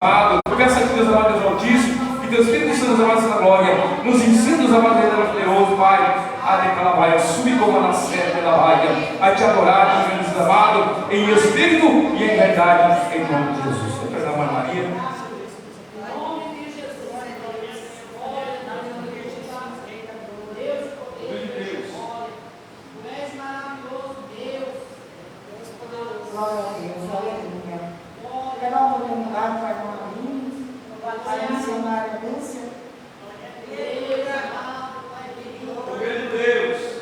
amado. Eu peço aqui, Deus amado, Deus Altíssimo, que Deus Espírito Santo, Deus amado, na glória, nos ensina, Deus amado, Deus maravilhoso, Pai, a declarar, subir como na serra pela vaia, a te adorar, Deus amado, em espírito e em verdade, em nome de Jesus. Perdão, Maria. Glória a Deus, aleluia. Levar um pouquinho do lado para a irmã Marinha, para a missionária Lúcia. Glória a Deus.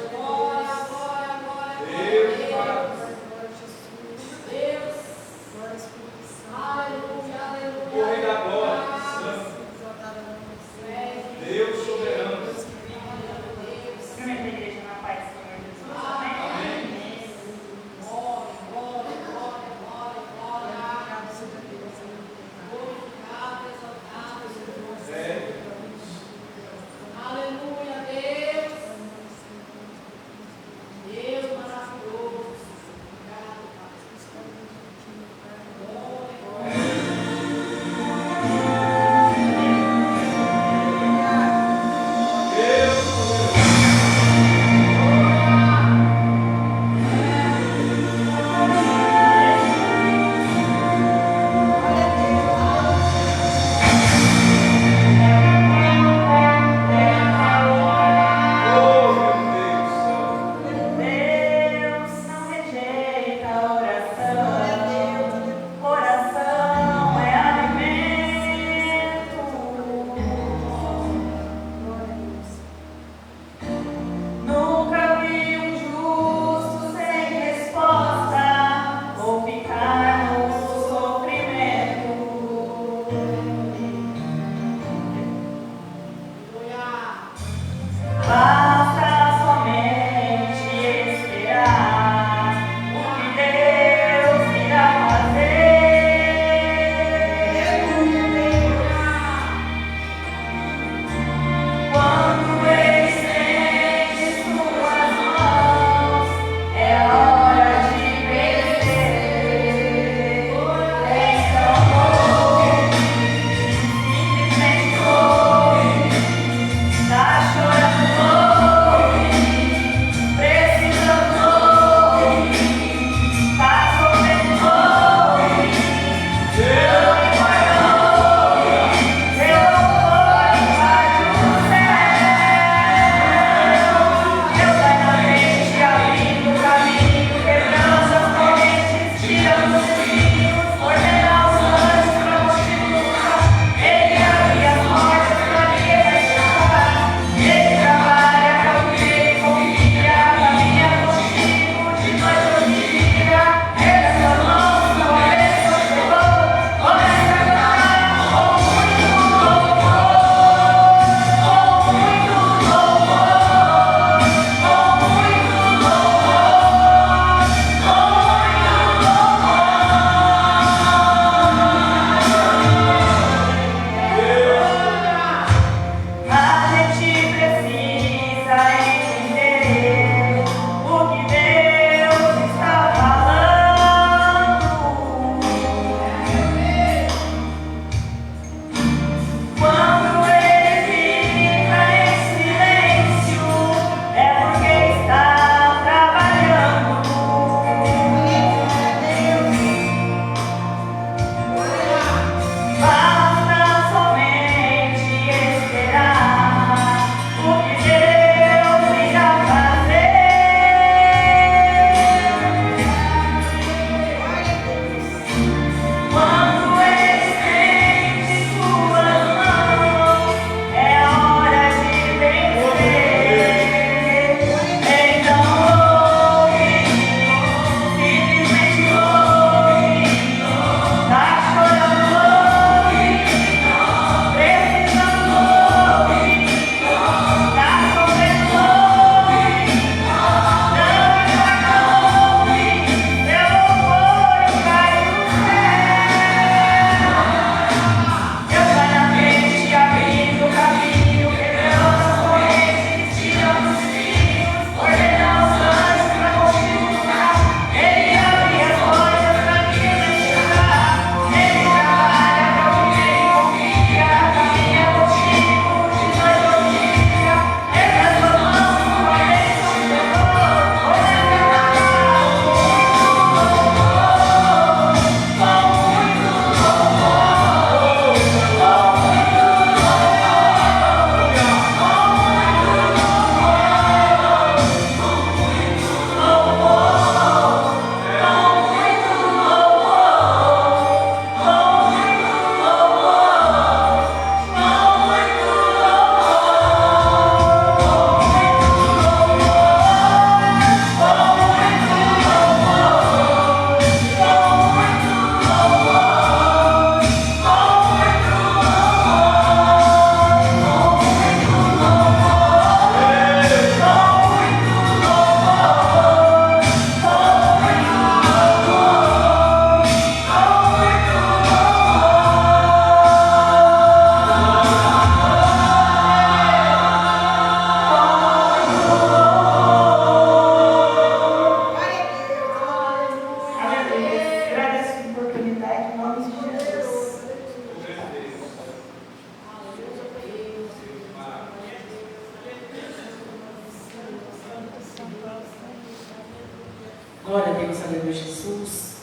Glória a Deus, aleluia, Jesus.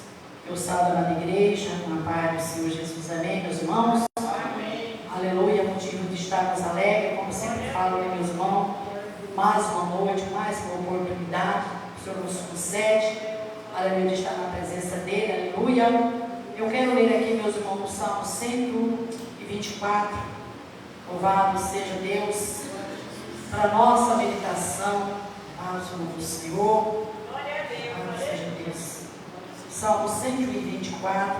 Eu salvo a amada igreja, com a paz do Senhor Jesus, amém, meus irmãos? Amém. Aleluia, motivo de estarmos alegres, como sempre falo, né, meus irmãos? Mais uma noite, mais uma oportunidade, o Senhor nos concede, aleluia, de estar na presença dEle, aleluia. Eu quero ler aqui, meus irmãos, o Salmo 124, louvado seja Deus, para nossa meditação, paz do Senhor. Louvado seja Deus. Salmo 124,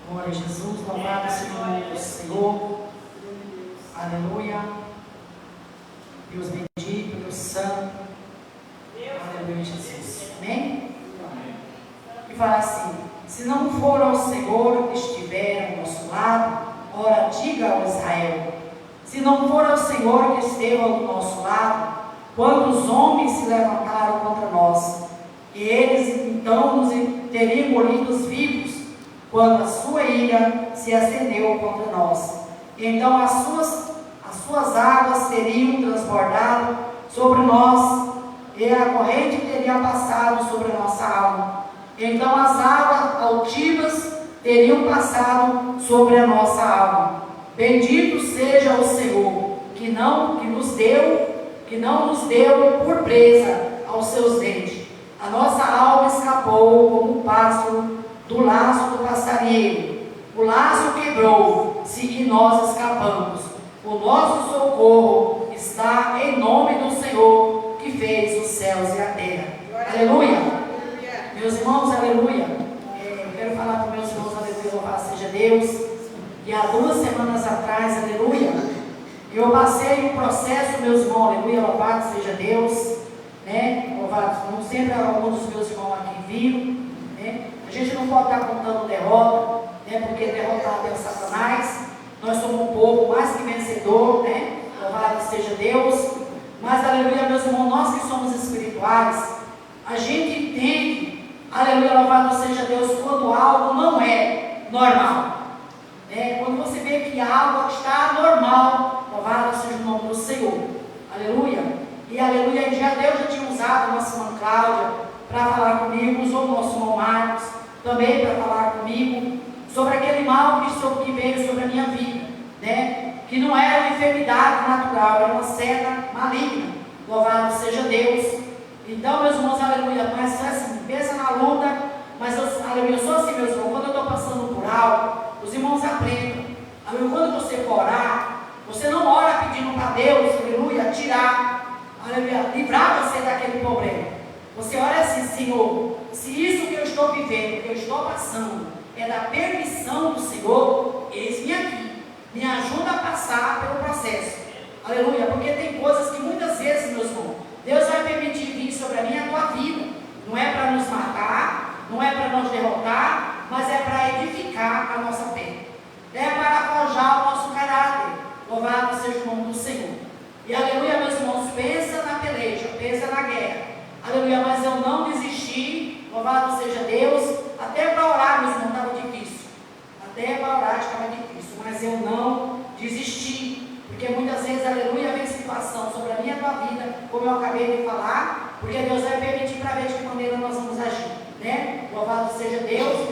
glória a Jesus, louvado seja o nome do Senhor, aleluia, Deus bendito, Deus santo, aleluia, Jesus, amém? E fala assim: se não for ao Senhor que estiver ao nosso lado, ora diga ao Israel, se não for ao Senhor que esteve ao nosso lado, quantos homens se levantaram contra nós, e eles então nos teriam engolidos vivos, quando a sua ira se acendeu contra nós. Então as suas águas teriam transbordado sobre nós, e a corrente teria passado sobre a nossa alma. Então as águas altivas teriam passado sobre a nossa alma. Bendito seja o Senhor, que não nos deu por presa aos seus dentes. A nossa alma escapou como um pássaro do laço do passarinheiro. O laço quebrou, e nós escapamos. O nosso socorro está em nome do Senhor, que fez os céus e a terra. Aleluia! Meus irmãos, aleluia! Eu quero falar para meus irmãos, aleluia, louvado seja Deus. E há 2 semanas atrás, aleluia, eu passei um processo, meus irmãos, aleluia, louvado seja Deus, né? Louvado, não sempre alguns dos meus irmãos aqui viram, né? A gente não pode estar contando derrota, né? Porque derrotado é o Satanás. Nós somos um povo mais que vencedor, né? Louvado seja Deus. Mas, aleluia, meus irmãos, nós que somos espirituais, a gente entende, aleluia, louvado seja Deus, quando algo não é normal. Quando você vê que algo está normal, louvado seja o nome do Senhor. Aleluia. E aleluia, Deus já tinha usado a nossa irmã Cláudia para falar comigo, usou o nosso irmão Marcos também para falar comigo sobre aquele mal que veio sobre a minha vida, né? Que não era uma enfermidade natural, era uma seta maligna. Louvado seja Deus. Então, meus irmãos, aleluia, mas assim, pensa na luta, mas aleluia, eu sou assim, meus irmãos, quando eu estou passando por algo, os irmãos aprendam. Aleluia, quando você for orar, você não ora pedindo para Deus, aleluia, tirar, aleluia, livrar você daquele problema. Você ora assim: Senhor, se isso que eu estou vivendo, que eu estou passando, é da permissão do Senhor, eis-me aqui, me ajuda a passar pelo processo. Aleluia, porque tem coisas que muitas vezes, meus irmãos, Deus vai permitir vir sobre a minha e a tua vida. Não é para nos matar, não é para nos derrotar, mas é para edificar a nossa fé. É para forjar o nosso caráter. Louvado seja o nome do Senhor. E aleluia, meus irmãos, pensa na peleja, pensa na guerra. Aleluia, mas eu não desisti. Louvado seja Deus. Até para orar, meus irmãos, estava difícil. Até para orar estava difícil, mas eu não desisti. Porque muitas vezes, aleluia, vem situação sobre a minha e a tua vida, como eu acabei de falar, porque Deus vai permitir para ver de que maneira nós vamos agir, né? Louvado seja Deus,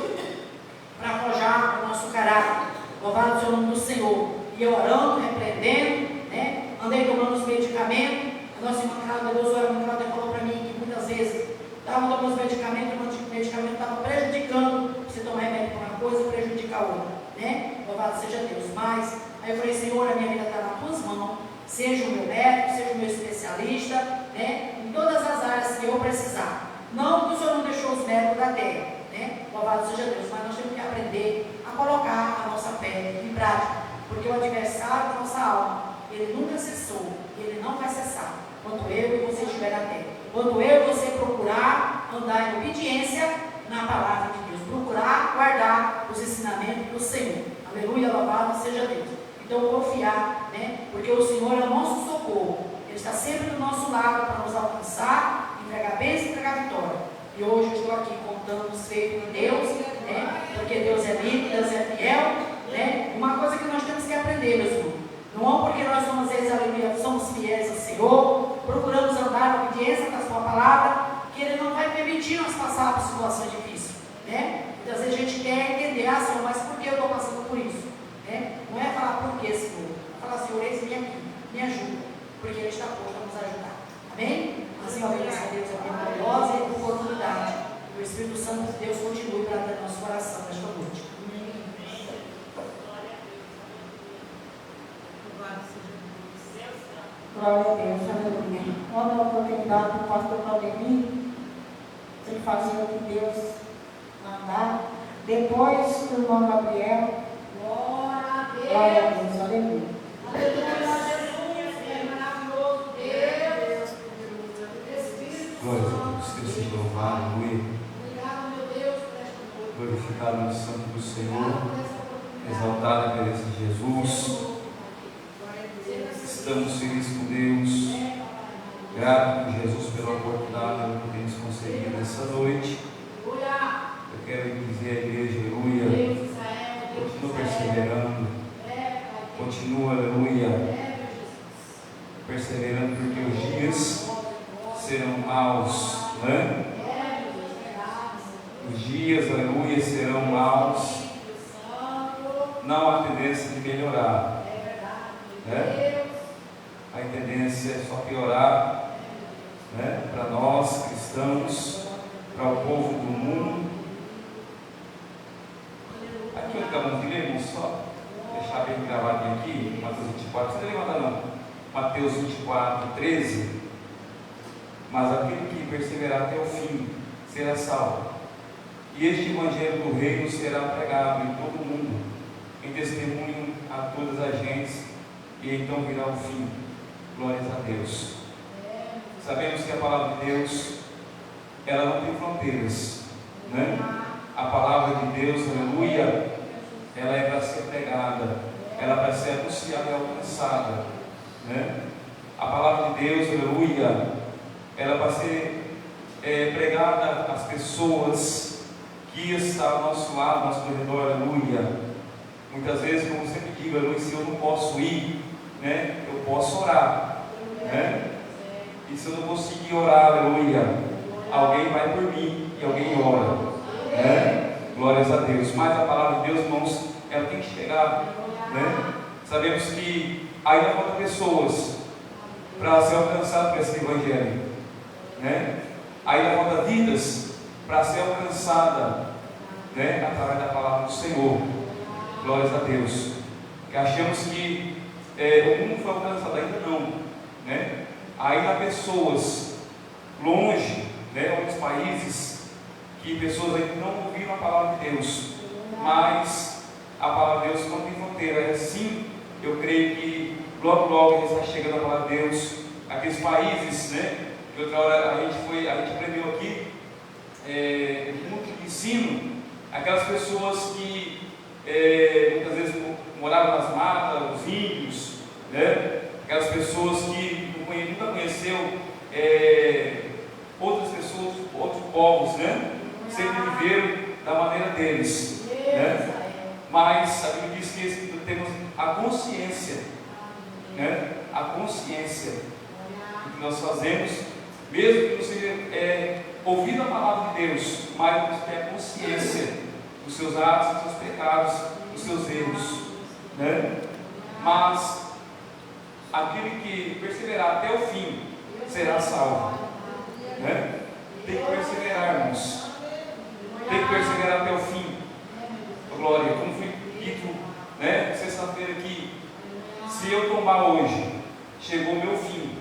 para forjar o nosso caráter. Louvado seja o nome do Senhor. E eu orando, repreendendo, né? Andei tomando os medicamentos. A nossa irmã Cláudia, Deus, a irmã Cláudia falou para mim que muitas vezes estava tomando os medicamentos, o medicamento estava prejudicando. Você tomar remédio para uma coisa, prejudica a outra, né? Louvado seja Deus. Mas aí eu falei: Senhor, a minha vida está nas tuas mãos. Seja o meu médico, seja o meu especialista, né? Em todas as áreas que eu precisar. Não que o Senhor não deixou os médicos da terra, né? Louvado seja Deus. Mas nós temos que aprender a colocar a nossa fé em prática. Porque o adversário da nossa alma, ele nunca cessou, ele não vai cessar. Quando eu e você estiver na terra. Quando eu e você procurar andar em obediência na palavra de Deus. Procurar guardar os ensinamentos do Senhor. Aleluia, louvado seja Deus. Então confiar, né? Porque o Senhor é o nosso socorro. Ele está sempre do nosso lado para nos alcançar, entregar bênção e entregar vitória. E hoje eu estou aqui contando os feitos de Deus, né? Porque Deus é livre, Deus é fiel, né? Uma coisa que nós temos que aprender, meus irmãos. Não porque nós somos, aleluia, somos fiéis ao Senhor, procuramos andar na obediência da sua palavra, e Ele não vai permitir nós passar por situações difíceis, né? Muitas vezes a gente quer entender, Senhor, mas por que eu estou passando por isso? Né? Não é falar por que, Senhor. É falar, Senhor, eis-me aqui, me ajuda, porque Ele está pronto a nos ajudar. Amém? Assim, eu agradeço a Deus a minha gloriosa oportunidade. O Espírito Santo de Deus continue tratando no nosso coração nesta noite. Glória a Deus, aleluia. Quando a oportunidade do pastor Claudemir, ele fazia o que Deus mandar. Depois do irmão Gabriel, glória a Deus, aleluia. Aleluia, Jesus, é maravilhoso, Deus. Glória a Deus, Deus seja louvado, aleluia. Obrigado, meu Deus, por esta noite. Glorificado no santo do Senhor, exaltado a presença de Jesus. Estamos felizes com Deus, grato por Jesus pela oportunidade que Ele nos concedido nessa noite. Eu quero dizer à igreja, aleluia, continua perseverando, continua, aleluia, perseverando, porque os dias serão maus, né? Os dias, aleluia, serão maus, não há tendência de melhorar, né? A tendência é só piorar, né? Para nós cristãos, para o povo do mundo. Aqui eu acabamos de ler, irmão, só deixar bem gravadinho aqui, Mateus 24, você não levanta não, Mateus 24, 13. Mas aquele que perseverar até o fim será salvo. E este evangelho do reino será pregado em todo o mundo, em testemunho a todas as gentes, e então virá o fim. Glórias a Deus. Sabemos que a palavra de Deus, ela não tem fronteiras, né? A palavra de Deus, aleluia, ela é para ser pregada, ela é para ser anunciada e alcançada, né? A palavra de Deus, aleluia, ela é para ser pregada às pessoas que estão ao nosso lado, ao nosso redor, aleluia. Muitas vezes, como eu sempre digo, aleluia, se eu não posso ir, né, eu posso orar, né? E se eu não conseguir orar, aleluia, alguém vai por mim e alguém ora, né? Glórias a Deus. Mas a palavra de Deus, irmãos, ela tem que chegar, né? Sabemos que ainda falta pessoas para ser alcançado por esse evangelho, né? Ainda falta vidas para ser alcançada, né? Através da palavra do Senhor. Glórias a Deus. Que achamos que o mundo foi alcançado, ainda não, né? Ainda há pessoas longe, né, em outros países, que pessoas ainda não ouviram a palavra de Deus, mas a palavra de Deus não tem fronteira. É assim, eu creio que logo está chegando a palavra de Deus, aqueles países, né, que outra hora a gente aprendeu aqui, muito de ensino, aquelas pessoas que muitas vezes moravam nas matas, os índios, né? Aquelas pessoas que nunca conheceu outras pessoas, outros povos, né? Sempre viveram da maneira deles, né? Mas a Bíblia diz que temos a consciência, né? A consciência do que nós fazemos, mesmo que não seja ouvido a palavra de Deus, mas temos que ter a consciência dos seus atos, dos seus pecados, dos seus erros, né? Mas aquele que perseverar até o fim será salvo, né? Tem que perseverar, irmãos. Tem que perseverar até o fim. Glória, como foi dito, né, sexta-feira aqui, se eu tombar hoje, chegou o meu fim.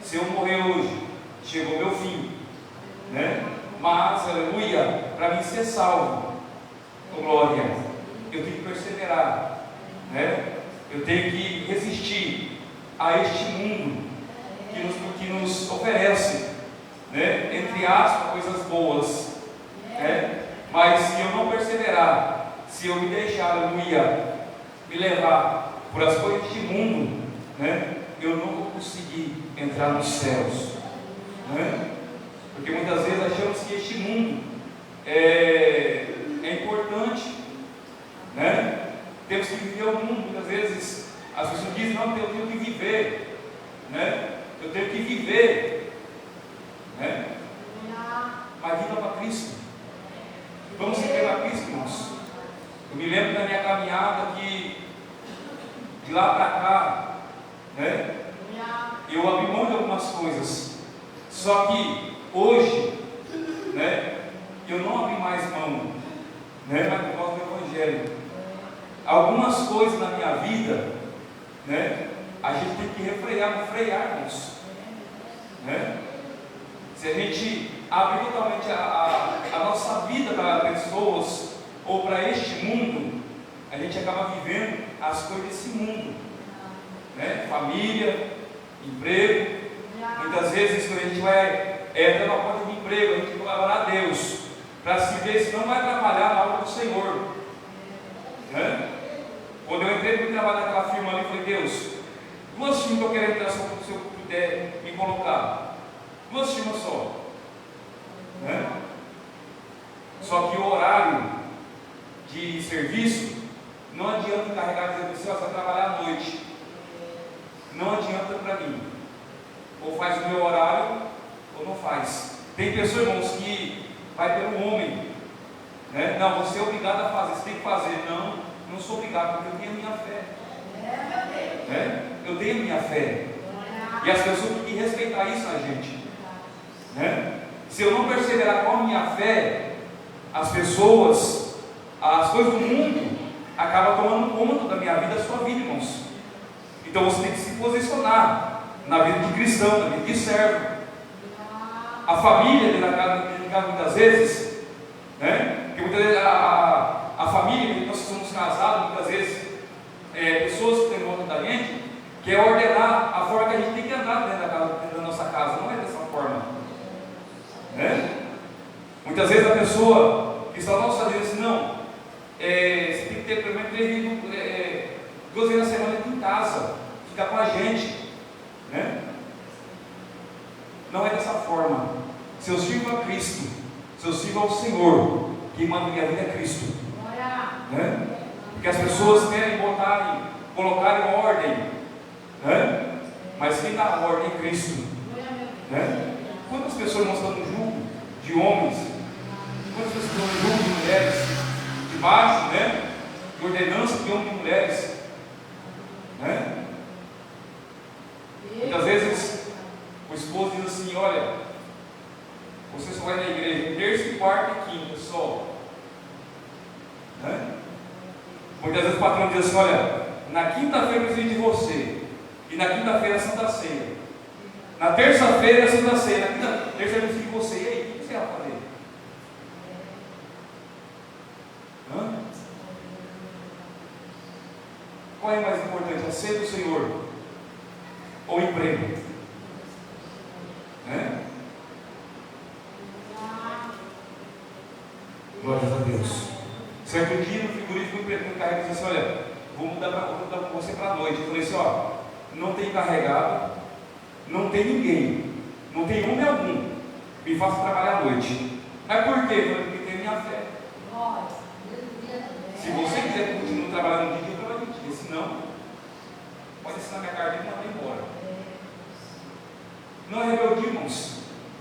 Se eu morrer hoje, chegou o meu fim, né? Mas, aleluia, para mim ser salvo, glória, eu tenho que perseverar, né? Eu tenho que resistir a este mundo que nos oferece, né, entre aspas, coisas boas, né? Mas se eu não perseverar, se eu me deixar, aleluia, me levar por as coisas deste mundo, né, eu não vou conseguir entrar nos céus, né? Porque muitas vezes achamos que este mundo é importante, né? Temos que viver o mundo. Muitas vezes as pessoas dizem: não, eu tenho que viver, né? Eu tenho que viver, né? Eu me lembro da minha caminhada que de lá para cá, né, eu abri mão de algumas coisas. Só que hoje, né, eu não abri mais mão, né, mas por causa do Evangelho. Algumas coisas na minha vida, né, a gente tem que frear, irmãos, né? Se a gente abrir totalmente a nossa vida para pessoas ou para este mundo, a gente acaba vivendo as coisas desse mundo, né? Família, emprego. Muitas vezes quando a gente vai entrar na porta de emprego, a gente vai orar a Deus para se ver se não vai atrapalhar na obra do Senhor, né? Quando eu entrei para trabalhar naquela firma ali, eu falei: Deus, 2 firmas que eu quero entrar, se eu puder me colocar, 2 firmas só, né? Só que o horário de serviço não adianta encarregar e dizer: você vai trabalhar à noite. Não adianta para mim. Ou faz o meu horário ou não faz. Tem pessoas, irmãos, que vai pelo homem, né? Não, você é obrigado a fazer, você tem que fazer. Não sou obrigado, porque eu tenho a minha fé, né? Eu tenho a minha fé, e as pessoas têm que respeitar isso na gente, né? Se eu não perseverar com a minha fé, as pessoas, as coisas do mundo acabam tomando conta da minha vida, da sua vida, irmãos. Então você tem que se posicionar na vida de cristão, na vida de servo. A família dentro de casa muitas vezes, né? Porque muitas vezes a família, nós somos casados, muitas vezes pessoas que têm volta da gente quer ordenar a forma que a gente tem que andar dentro da nossa casa. Não é dessa forma, né? Muitas vezes a pessoa que está ao nosso lado diz assim: não, você tem que ter pelo menos 2 vezes na semana aqui em casa, ficar com a gente, né? Não é dessa forma. Se eu sirvo a Cristo, se eu sirvo ao Senhor, quem manda minha vida é Cristo, né? Porque as pessoas querem colocarem ordem, né? Mas quem dá a ordem é Cristo, né? Quantas pessoas nós estamos no jugo de homens? Quantas pessoas estão no jugo de mulheres? Debaixo, né, de ordenança de homens e mulheres, né? Muitas vezes o esposo diz assim: olha, você só vai na igreja terça, quarta e quinta só, né? Muitas vezes o patrão diz assim: olha, na quinta-feira eu preciso de você, e na quinta-feira é Santa Ceia, na terça-feira é Santa Ceia, na terça-feira eu preciso de você. E aí, o que você vai fazer? Qual é mais importante, a ceia do Senhor ou o emprego? Né? Glórias a Deus. Certo dia no frigorífico, o encarregado disse assim: olha, vou mudar com você para a noite. Eu falei assim: ó, não tem encarregado, não tem ninguém, não tem homem algum, me faça trabalhar à noite. Mas por quê? Eu falei: porque tem minha fé. Se você quiser continuar trabalhando no dia, eu trabalho no dia. Se não, pode assinar minha carteira e mandar embora. Não é rebeldia, irmãos.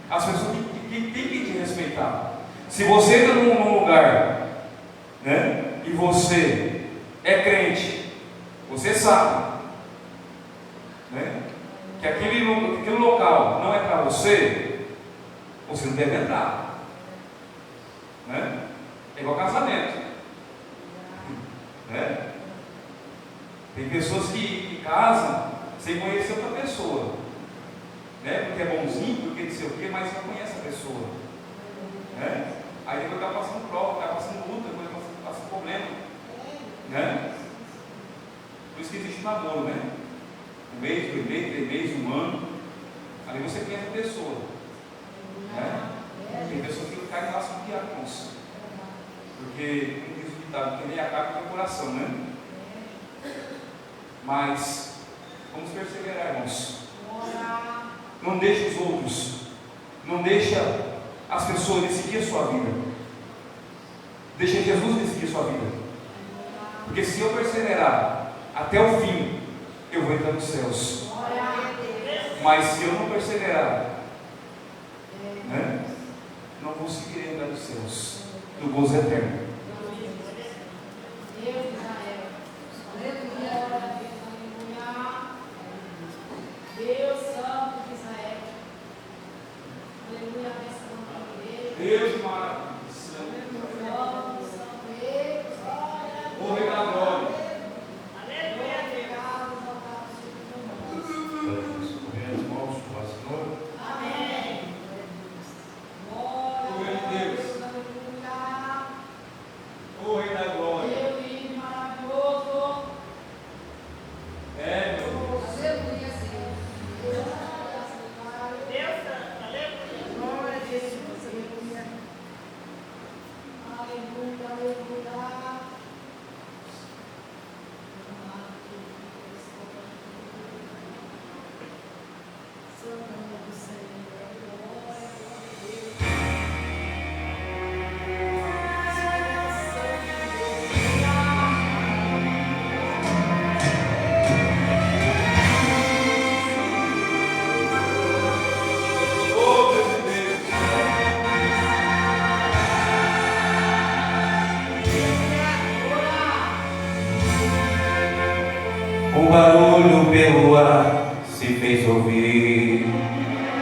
As pessoas têm que te respeitar. Se você está num lugar, né, e você é crente, você sabe, né, que aquele local não é para você, você não deve entrar, né? É igual casamento, né? Tem pessoas que casam sem conhecer outra pessoa, né? Porque é bonzinho, porque não sei o que, mas não conhece a pessoa, né? Aí depois está passando prova, está passando luta, depois está passando problema, né? Por isso que existe namoro, né? 1 mês, 2 meses, 3 meses, 1 ano. Ali você conhece a pessoa, né? Tem pessoas que caem em laço de irmãos, porque não diz o ditado, que nem acaba com o coração, né? Mas vamos perseverar, irmãos. Não deixe os outros, não deixa as pessoas decidir a sua vida. Deixa Jesus decidir a sua vida. Porque se eu perseverar até o fim, eu vou entrar nos céus. Mas se eu não perseverar, né, não conseguirei entrar nos céus, no gozo eterno. Um barulho pelo ar se fez ouvir,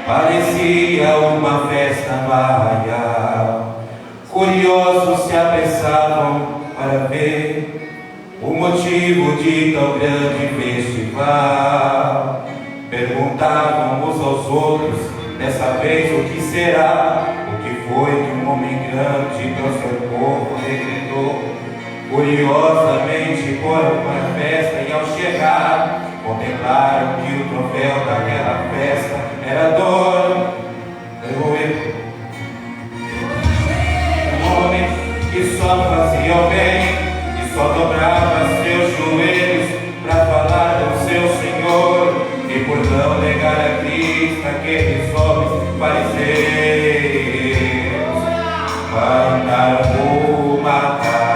parecia uma festa no arraial. Curiosos se apressavam para ver o motivo de tão grande festival. Perguntavam uns aos outros, dessa vez o que será? O que foi que um homem grande para o seu povo decretou? Curiosamente foram para a festa e ao chegar contemplaram que o troféu daquela festa era dor. Um homem que só fazia o bem e só dobrava seus joelhos para falar do seu Senhor, e por não negar a Cristo aqueles homens fariseus mandaram o matar.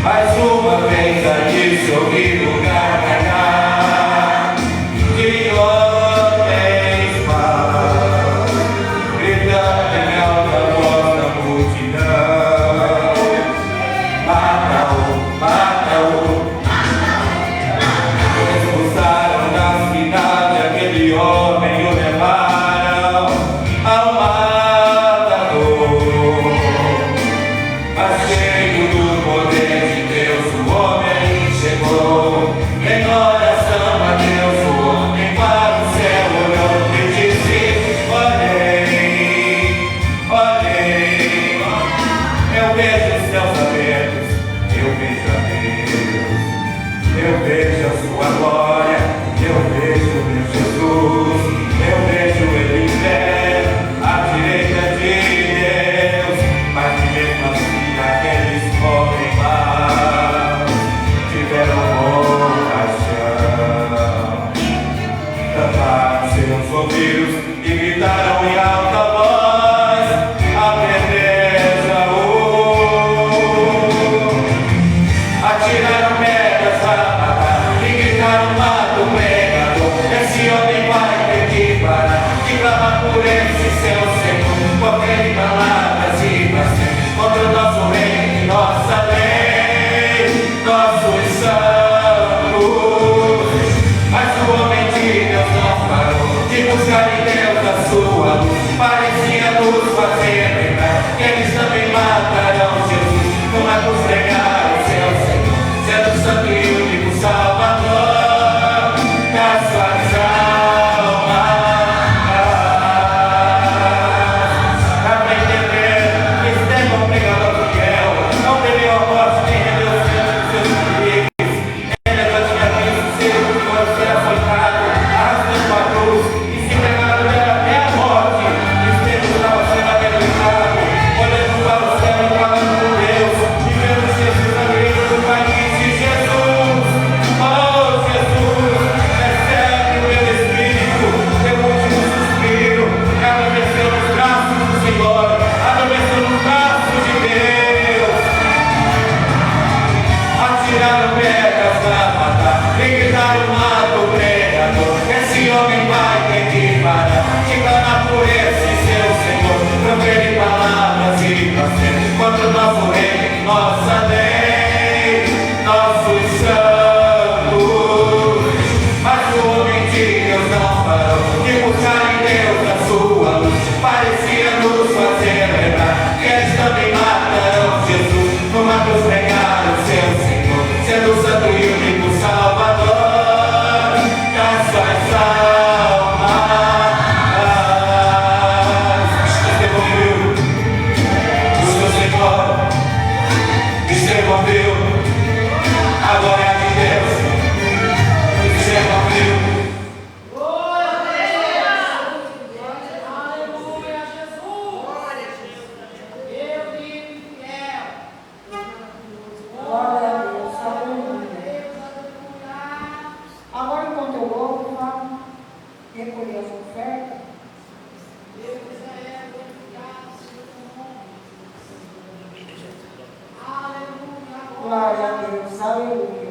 Mais uma vez ali se ouviu o gargalhar de homens maus, gritando em alta voz na multidão: mata-o, mata-o. Expulsaram da cidade aquele homem e o levaram ao matador. Mas cheio do poder de Deus, o homem chegou. Em oração a Deus, o homem para o céu olhou e disse: olhei, olhei, eu vejo os céus abertos, eu vejo a Deus, eu vejo a sua glória, eu vejo o meu Jesus, eu vejo ele em pé à direita de Deus. Mas mesmo assim aqueles homens maus tiveram compaixão, tamparam seus ouvidos e gritaram em alta voz: apedreja-o. Atiraram pedras para matar e gritaram: mata o pregador. Esse homem vai ter que parar de clamar por esse seu Senhor, porque palavras e blasfêmias contra o nosso rei, nossa lei, nossos santos. Mas o homem de Deus não parou de buscar em Deus a sua luz. Parecia nos fazer lembrar que eles também matarão Jesus, como é nos pregar o seu Senhor, sendo santo e único Salvador das suas almas. Dá pra entender que Estevão, pregador fiel, não temeu a morte nem rendeu os seus inimigos. Ele já tinha visto ser açoitado, arrastando a cruz e se entregado até a morte. Estevão estava sendo apedrejado, olhando para o céu e falando com Deus, e vendo Jesus na direita do Pai, disse: Jesus, oh Jesus, recebe o meu espírito. Seu último suspiro adormeceu nos braços do Senhor, adormeceu nos braços de Deus. Atiraram pedras para matar e gritaram: mata o pregador. Esse homem vai ter que parar de clamar por esse seu Senhor, proferir palavras e blasfêmias contra o nosso rei, nossa lei, nossos santos. Mas o homem de Deus não parou de buscar em Deus a sua luz. Parecia nos fazer lembrar que eles também matarão Jesus, numa cruz pregaram o seu Senhor, sendo o santo e único Salvador das suas almas. Estevão viu o seu Senhor, Estevão viu a glória de Deus, Estevão viu. Glória a Deus, aleluia. Agora, enquanto eu louvo, vamos recolher as ofertas. Glória a Deus, aleluia.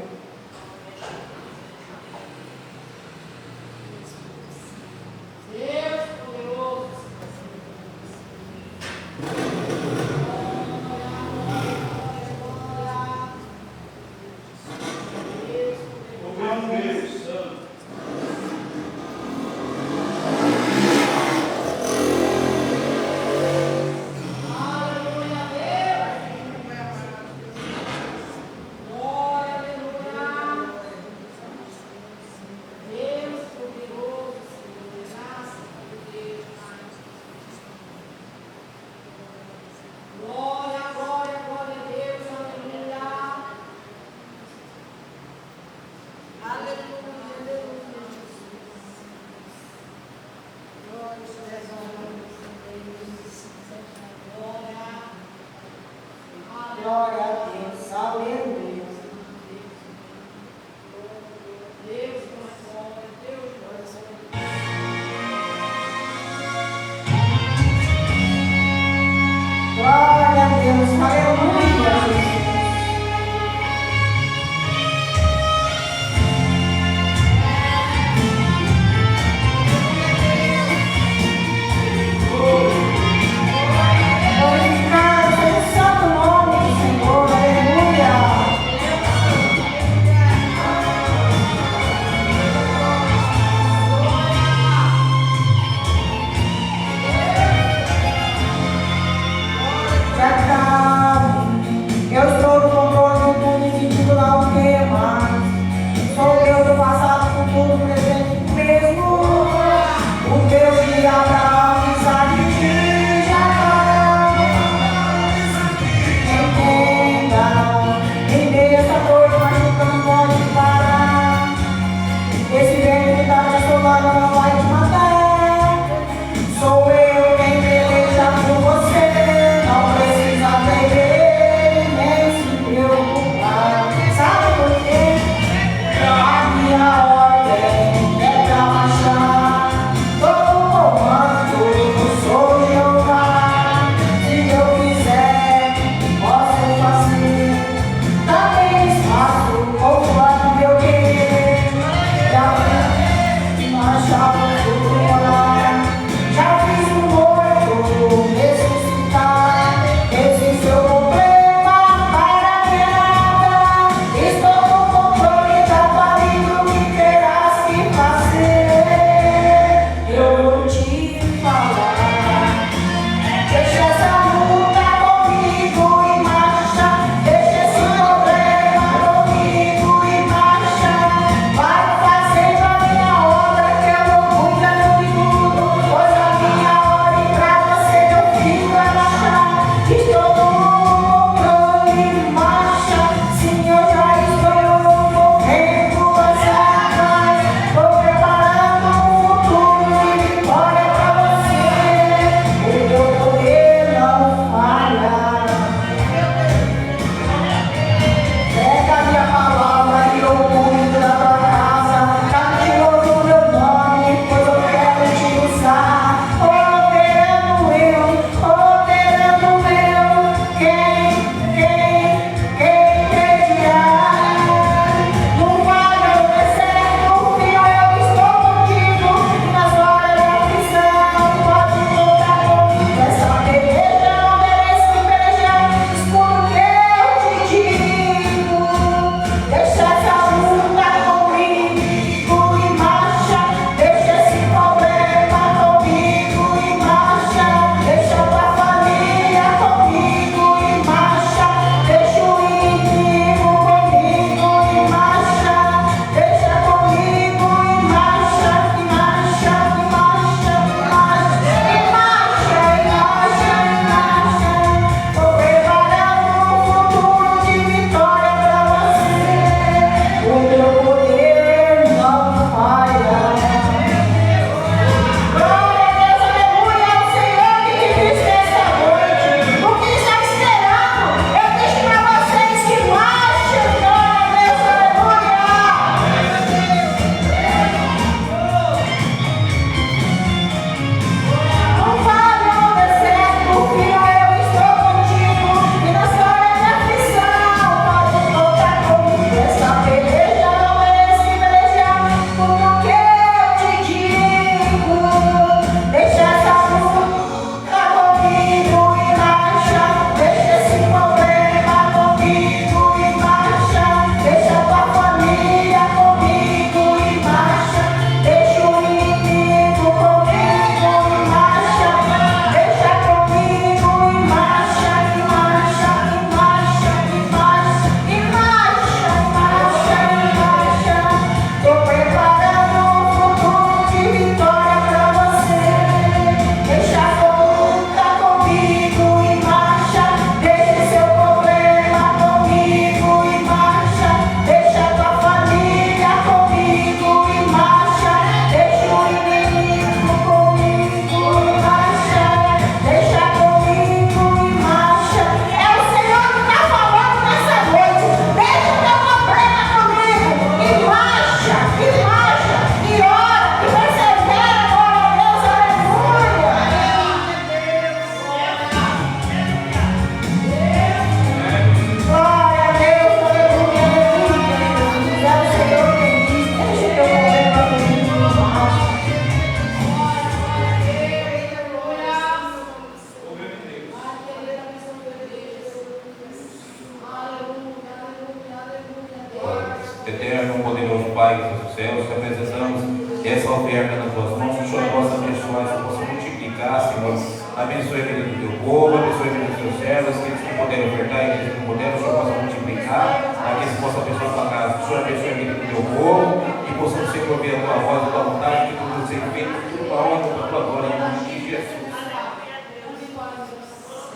Eterno, poderoso Pai dos céus, te apresentamos essa oferta nas tuas mãos, que o Senhor possa abençoar, que o Senhor possa multiplicar, Senhor. Abençoe a vida do teu povo, abençoe a vida dos teus servos, aqueles que puderem ofertar e aqueles que não puderem, o Senhor possa multiplicar, aqueles que possam abençoar a tua casa. O Senhor abençoe a vida do teu povo, que possamos sempre ouvir a tua voz, a tua vontade, que tudo seja feito, tudo para a honra e para a tua glória, em nome de Jesus.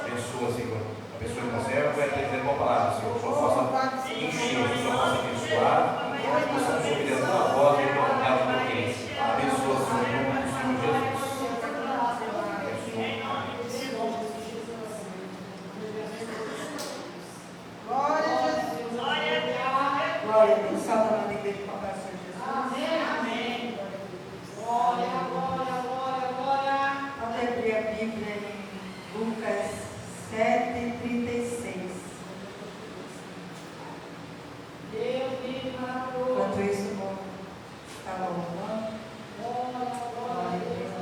Abençoa, Senhor. Abençoe o teu servo, vai trazer uma palavra, Senhor. Que o Senhor possa encher, que o Senhor possa abençoar, que possamos ouvir a tua voz e a tua vontade do teu reino. Abençoa, Senhor, em nome do Senhor Jesus. Glória a Deus. Salva na igreja do Papai Senhor Jesus. Amém. Glória, glória, glória, glória. Vamos abrir a Bíblia em Lucas 7:36. Enquanto isso, o povo está louvando. Glória a Deus.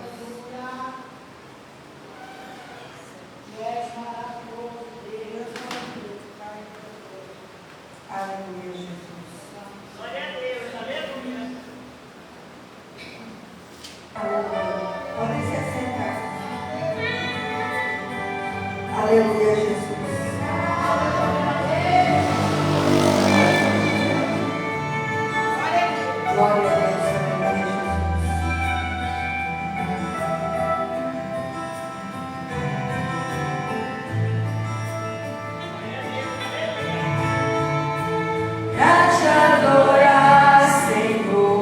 Aleluia, Jesus. Glória a Deus, aleluia. Aleluia. Podem se assentar. Aleluia, Jesus. Glória a Deus, aleluia, Jesus. Pra te adorar, Senhor,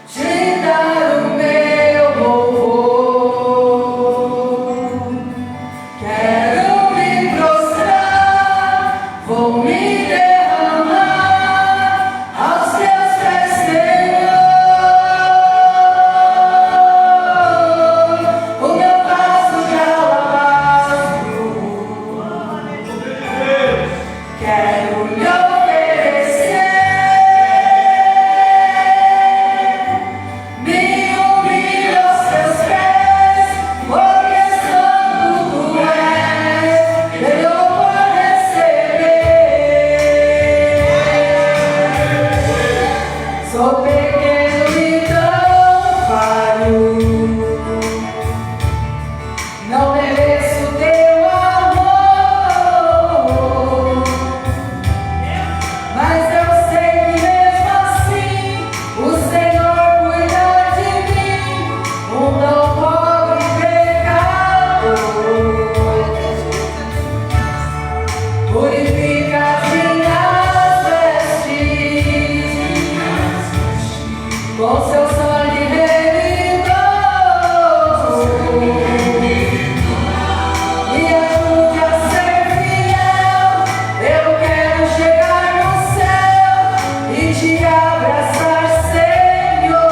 te dar o meu louvor. Quero me prostrar, vou me derramar aos teus pés, Senhor. O meu vaso de alabastro, quero lhe oferecer. Me humilho aos teus pés, porque santo tu és, eu vou receber. Sou pequeno e tão falho, não mereço teu amor, mas eu sei que mesmo assim o Senhor cuida de mim, um tão pobre pecador. Purifica as minhas vestes com seu sangue remidor. Me ajude a ser fiel, eu quero chegar no céu e te abraçar, Senhor.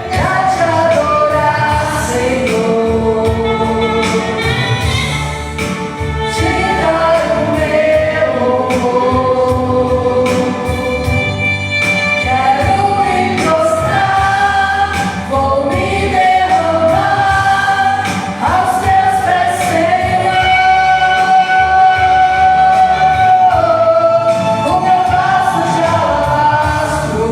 Pra te adorar, Senhor, te dar o meu louvor. Quero me prostrar, vou me derramar aos teus pés, Senhor. O meu vaso de alabastro,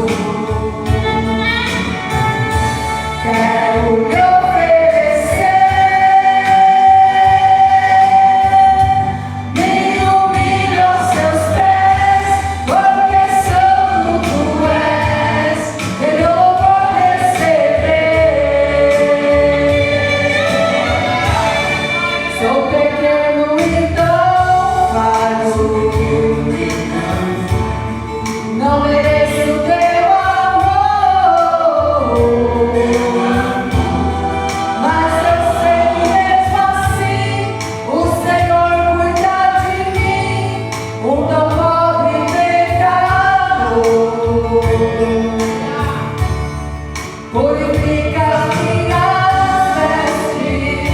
quero lhe oferecer. Me humilho aos teus pés, porque santo tu és, eu vou receber. Sou pequeno e tão falho, não mereço teu amor, mas eu sei que mesmo assim o Senhor cuida de mim, um tão pobre pecador. Purifica as minhas vestes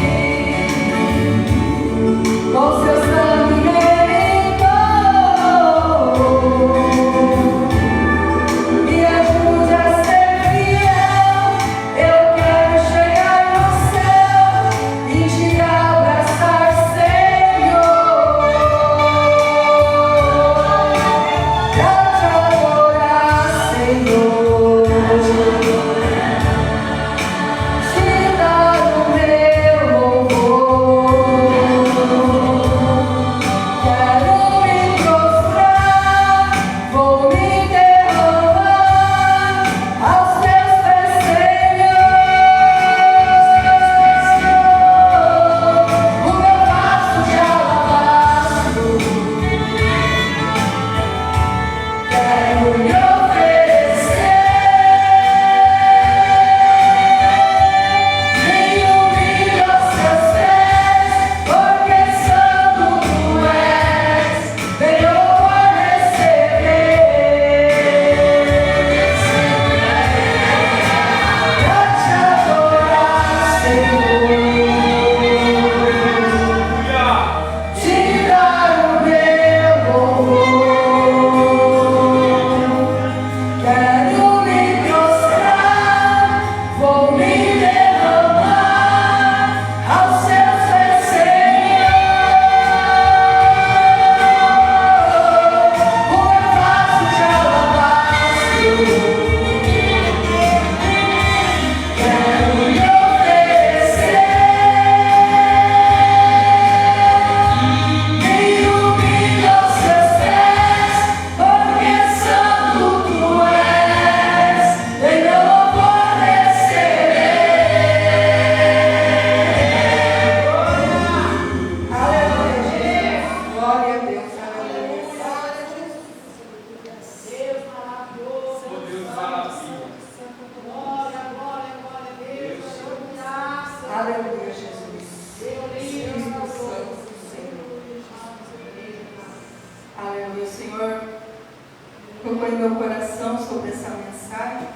tocou em meu coração sobre essa mensagem.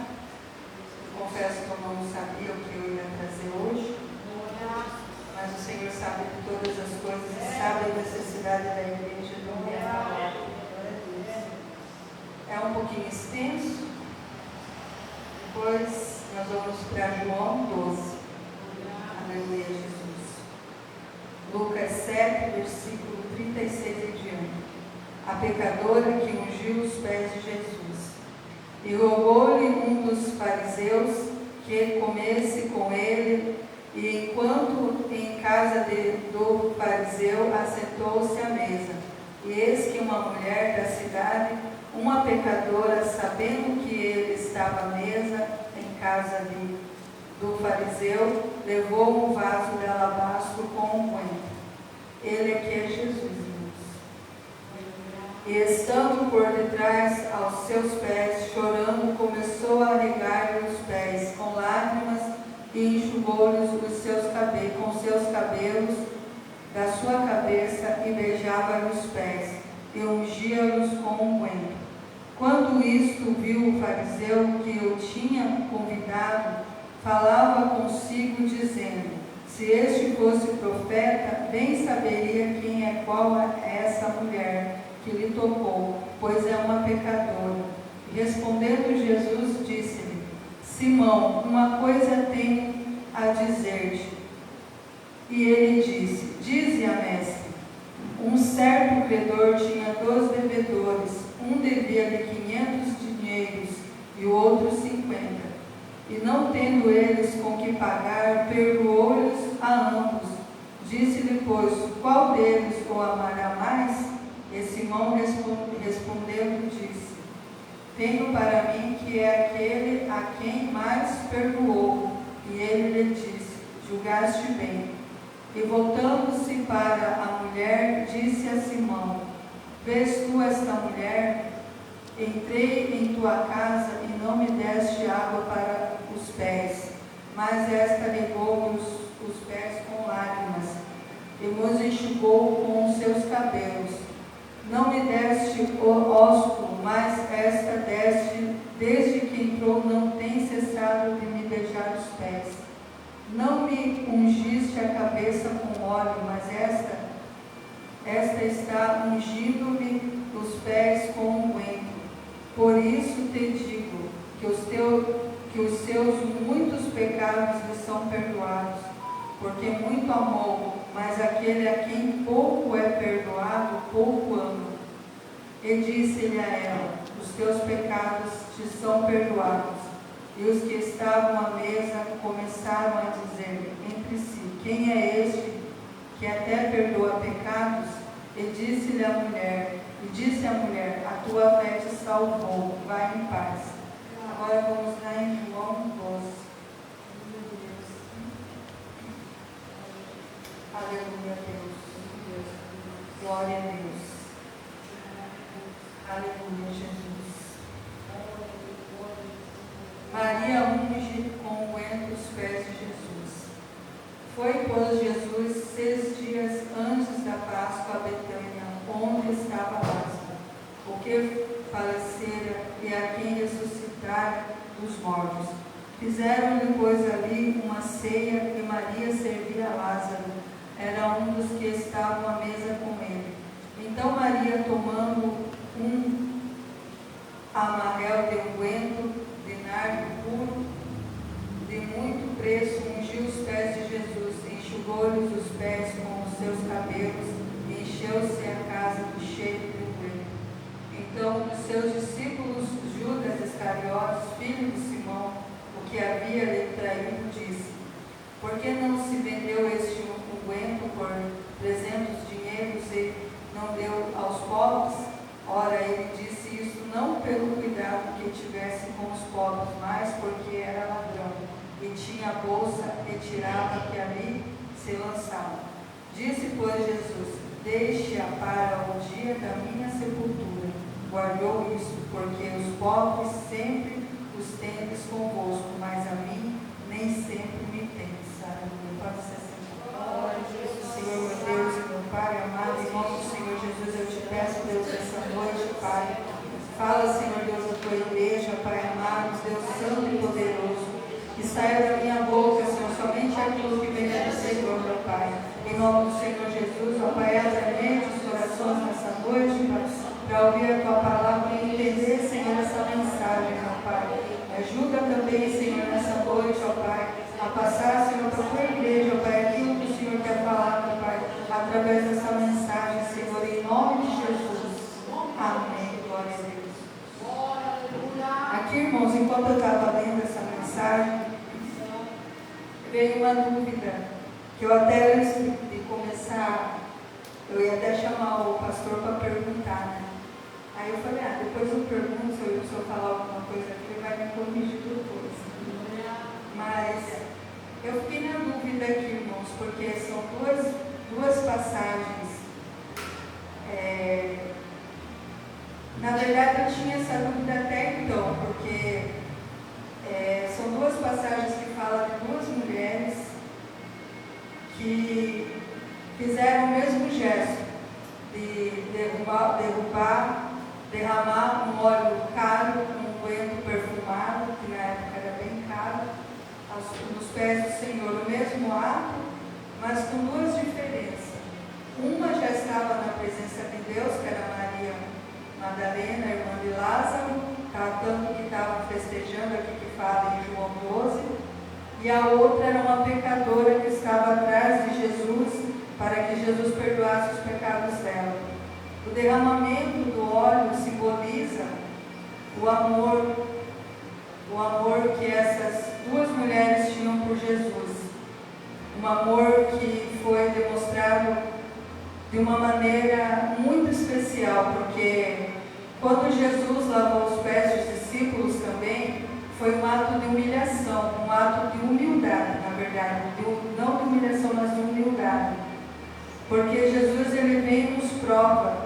Confesso que eu não sabia o que eu ia trazer hoje, mas o Senhor sabe de todas as coisas e sabe a necessidade da igreja de ouvir a palavra. É um pouquinho extenso. Depois nós vamos para João 12. Aleluia, Jesus. Lucas 7, versículo 36 em diante. A pecadora que ungiu os pés de Jesus. E rogou-lhe um dos fariseus que comesse com ele, e enquanto em casa do fariseu, assentou-se à mesa. E eis que uma mulher da cidade, uma pecadora, sabendo que ele estava à mesa em casa do fariseu, levou um vaso de alabastro com unguento. Ele aqui é Jesus, irmãos. E estando por detrás aos seus pés, chorando, começou a regar-lhe os pés com lágrimas e enxugou-lhes com seus cabelos da sua cabeça e beijava-lhe os pés e ungia-los com unguento. Quando isto viu o fariseu que o tinha convidado, falava consigo dizendo: se este fosse profeta, bem saberia qual é essa mulher que lhe tocou, pois é uma pecadora. E respondendo Jesus, disse-lhe: Simão, uma coisa tenho a dizer-te. E ele disse: dize-a, mestre. Um certo credor tinha 2 devedores, um devia-lhe 500 dinheiros e o outro 50. E não tendo eles com que pagar, perdoou-lhes a ambos. Disse-lhe, pois, qual deles o amará mais? E Simão respondendo disse: tenho para mim que é aquele a quem mais perdoou. E ele lhe disse: julgaste bem. E voltando-se para a mulher, disse a Simão: vês tu esta mulher? Entrei em tua casa e não me deste água para os pés, mas esta regou-me os pés com lágrimas e nos enxugou com os seus cabelos. Não me deste ósculo, mas esta desde que entrou não tem cessado de me beijar os pés. Não me ungiste a cabeça com óleo, mas esta está ungindo-me os pés com unguento. Por isso te digo que os seus muitos pecados lhe são perdoados, porque muito amou, mas aquele a quem pouco é perdoado, pouco ama. E disse-lhe a ela: os teus pecados te são perdoados. E os que estavam à mesa começaram a dizer entre si: quem é este que até perdoa pecados? E disse a mulher: a tua fé te salvou, vai em paz. Agora vamos lá em João 12. Aleluia a Deus. Glória a Deus. Aleluia, Jesus. Maria unge com unguento os pés de Jesus. Foi, pois, Jesus 6 dias antes da Páscoa a Betânia, onde estava Lázaro, o que falecera e a quem ressuscitara dos mortos. Fizeram-lhe, pois, ali uma ceia e Maria servia a Lázaro. Era um dos que estavam à mesa com ele. Então Maria, tomando um amarrel de unguento, de nardo puro, de muito preço, ungiu os pés de Jesus, enxugou-lhes os pés com os seus cabelos, e encheu-se a casa do cheiro de unguento. Então, um dos seus discípulos, Judas Iscariotes, filho de Simão, o que havia lhe traído, disse: por que não se vendeu este unguento por 300 dinheiros e não deu aos pobres? Ora, ele disse isso não pelo cuidado que tivesse com os pobres, mas porque era ladrão, e tinha a bolsa retirada que ali se lançava. Disse, pois, Jesus: deixe-a para o dia da minha sepultura. Guardou isso, porque os pobres sempre os tendes convosco, mas a mim nem sempre me tendes. Aleluia. Pode ser assim. Senhor, meu Deus e meu Pai amado, em nome do Senhor Jesus, eu te peço, Deus, essa noite, Pai. Fala, Senhor Deus, que saia da minha boca, Senhor, somente aquilo que vem do Senhor, meu Pai. Em nome do Senhor Jesus, ó Pai, abre a mente, os corações nessa noite, para ouvir a Tua palavra e entender, Senhor, essa mensagem, meu Pai. Me ajuda também, Senhor, nessa noite, ó Pai, a passar, Senhor, para a Tua igreja, ó Pai, aquilo que o Senhor quer falar, meu Pai, através dessa mensagem, Senhor, em nome de Jesus. Amém. Glória a Deus. Aqui, irmãos, enquanto eu estava lendo essa mensagem, veio uma dúvida, que eu até, antes de começar, eu ia até chamar o pastor para perguntar, né? Aí eu falei, depois eu pergunto, se eu falar alguma coisa aqui, ele vai me corrigir depois. Mas eu fiquei na dúvida aqui, irmãos, porque são duas passagens. Na verdade, eu tinha essa dúvida até então, porque são duas passagens que falam de duas mulheres que fizeram o mesmo gesto de derramar um óleo caro, um unguento perfumado, que na época era bem caro, nos pés do Senhor, o mesmo ato, mas com duas diferenças. Uma já estava na presença de Deus, que era Maria Madalena, irmã de Lázaro, tanto que estavam festejando aqui que fala em João 12, e a outra era uma pecadora que estava atrás de Jesus, para que Jesus perdoasse os pecados dela. O derramamento do óleo simboliza o amor que essas duas mulheres tinham por Jesus. Um amor que foi demonstrado de uma maneira muito especial, porque quando Jesus lavou os pés dos discípulos também, foi um ato de humilhação, um ato de humildade, na verdade, não de humilhação, mas de humildade. Porque Jesus, ele vem e nos prova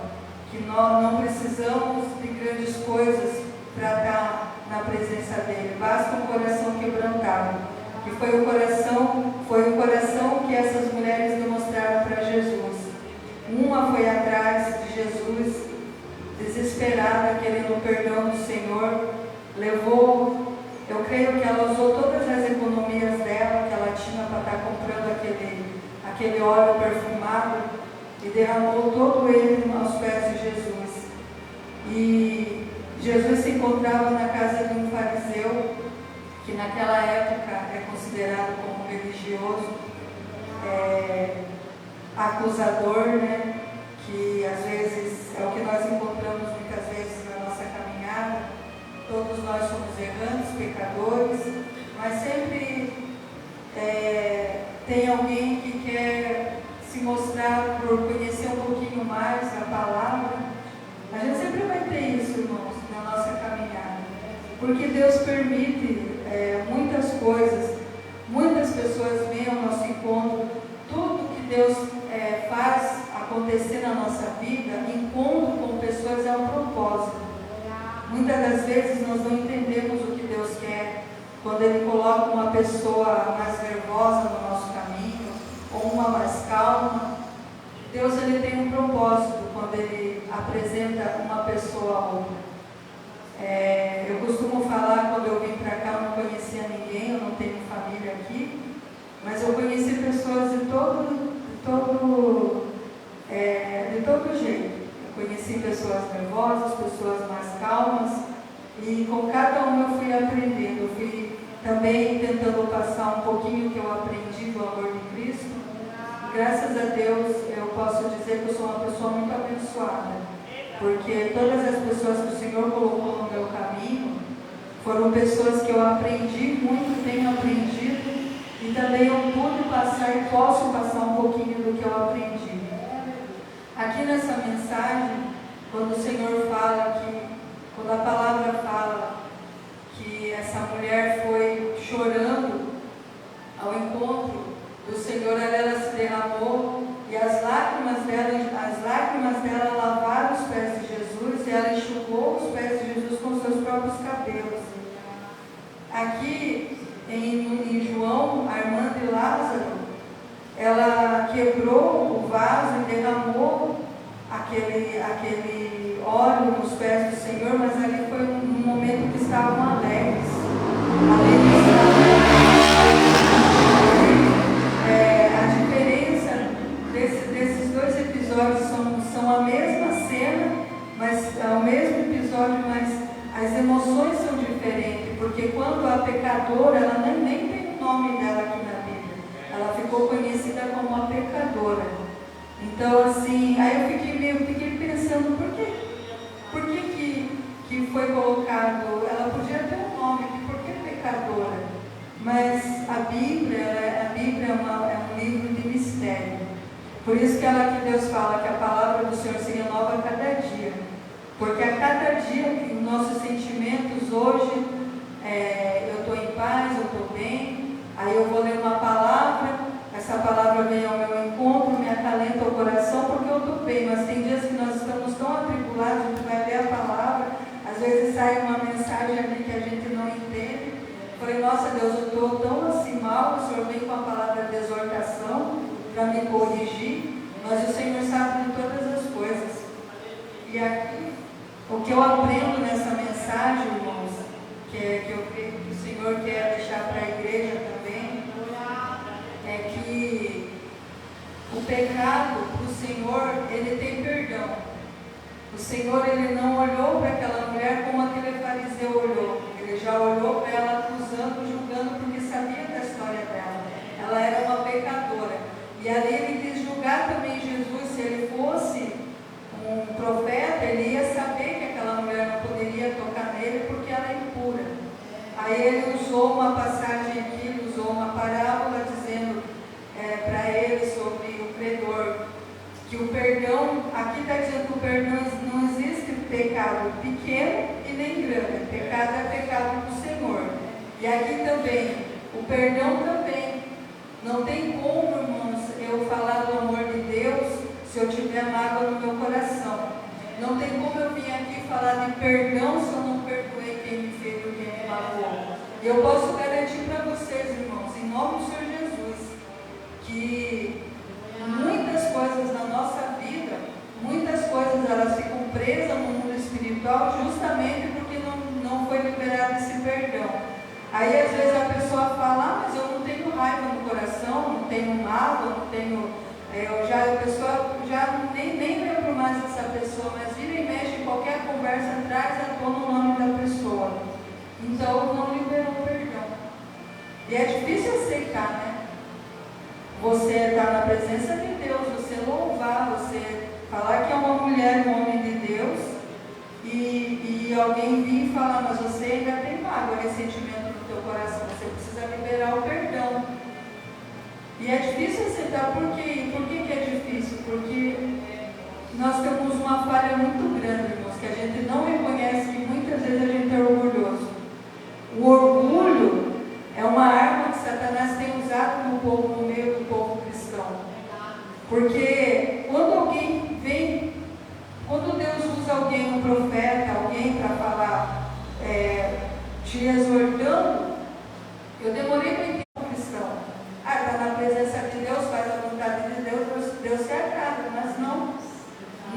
que nós não precisamos de grandes coisas para estar na presença dele. Basta um coração quebrantado, que foi o coração que essas mulheres demonstraram para Jesus. Uma foi atrás de Jesus, desesperada, querendo o perdão do Senhor, levou, eu creio que ela usou todas as economias dela que ela tinha para estar comprando aquele óleo perfumado e derramou todo ele aos pés de Jesus. E Jesus se encontrava na casa de um fariseu, que naquela época é considerado como religioso, acusador, né? Que às vezes é o que nós encontramos muitas vezes na nossa caminhada. Todos nós somos errantes, pecadores, mas sempre tem alguém que quer se mostrar por conhecer um pouquinho mais a palavra. A gente sempre vai ter isso, irmãos, na nossa caminhada, porque Deus permite muitas coisas, muitas pessoas vêm ao nosso encontro. Tudo que Deus faz acontecer na nossa vida, encontro com pessoas, é um propósito. Muitas das vezes nós não entendemos o que Deus quer, quando Ele coloca uma pessoa mais nervosa no nosso caminho, ou uma mais calma. Deus, ele tem um propósito quando Ele apresenta uma pessoa a outra. Eu costumo falar, quando eu vim para cá, eu não conhecia ninguém, eu não tenho família aqui, mas eu conheci pessoas de todo jeito. Eu conheci pessoas nervosas, pessoas mais calmas, e com cada uma eu fui aprendendo. Eu fui também tentando passar um pouquinho que eu aprendi do amor de Cristo. Graças a Deus, eu posso dizer que eu sou uma pessoa muito abençoada, porque todas as pessoas que o Senhor colocou no meu caminho foram pessoas que eu aprendi muito, tenho aprendido, e também eu pude passar e posso passar um pouquinho do que eu aprendi. Aqui nessa mensagem, quando o Senhor fala quando a palavra fala que essa mulher foi chorando ao encontro do Senhor, ela se derramou, e as lágrimas dela lavaram os pés de Jesus, e ela enxugou os pés de Jesus com seus próprios cabelos. Aqui em João, a irmã de Lázaro, ela quebrou o vaso e derramou aquele óleo nos pés do Senhor, mas ali foi um momento que estavam alegres. episódios são a mesma cena, mas é o mesmo episódio, mas as emoções são diferentes, porque quando a pecadora, ela nem tem o nome dela aqui na Bíblia, ela ficou conhecida como a pecadora. Então, assim, aí eu fiquei pensando, por que foi colocado, ela podia ter um nome, por que pecadora? Mas a Bíblia é um livro de mistério. Por isso que Deus fala que a palavra do Senhor se renova a cada dia. Porque a cada dia, os nossos sentimentos hoje, eu estou em paz, eu estou bem, aí eu vou ler uma palavra, essa palavra vem ao meu encontro, me acalenta o coração, porque eu estou bem. Mas tem dias que nós estamos tão atribulados, a gente vai ler a palavra, às vezes sai uma mensagem ali que a gente não entende. Eu falei, nossa Deus, eu estou tão assim mal, o Senhor vem com a palavra de exortação para me corrigir, mas o Senhor sabe de todas as coisas. E aqui, o que eu aprendo nessa mensagem, irmãos, que eu creio que o Senhor quer deixar para a igreja também, é que o pecado do Senhor, ele tem perdão. O Senhor, ele não olhou para aquela mulher como aquele fariseu olhou. Ele já olhou para ela acusando, julgando, porque sabia da história dela. Ela era uma pecadora. E ali ele quis julgar também Jesus. Se ele fosse um profeta, ele ia saber que aquela mulher não poderia tocar nele porque ela é impura. Aí ele usou uma passagem aqui, ele usou uma parábola dizendo para ele sobre o credor, que o perdão, aqui está dizendo que o perdão não existe pecado pequeno e nem grande. Pecado é pecado do Senhor. E aqui também, o perdão também. Não tem como, irmãos, eu falar do amor de Deus se eu tiver mágoa no meu coração. Não tem como eu vir aqui falar de perdão se eu não perdoei quem me feriu, quem me magoou. E eu posso garantir para vocês, irmãos, em nome do Senhor Jesus, que muitas coisas na nossa vida, muitas coisas elas ficam presas no mundo espiritual justamente porque não foi liberado esse perdão. Aí às vezes a pessoa fala, mas eu não tenho raiva no coração, não tenho mágoa, não tenho... a pessoa já nem lembro mais dessa pessoa, mas vira e mexe em qualquer conversa, traz à tona o nome da pessoa. Então não liberou o perdão. E é difícil aceitar, né? Você estar na presença de Deus, você louvar, você falar que é uma mulher, um homem de Deus, e alguém vir e falar, mas você ainda tem mágoa, ressentimento no teu coração, você precisa liberar o perdão. E é difícil aceitar, por quê? Por que é difícil? Porque nós temos uma falha muito grande, irmãos, que a gente não reconhece, que muitas vezes a gente é orgulhoso. O orgulho é uma arma que Satanás tem usado no meio do povo cristão. Porque quando Deus usa alguém, um profeta, alguém para falar, te exortando, eu demorei para entender o cristão. Está na presença de Deus, faz a vontade de Deus, Deus se agrada, mas não.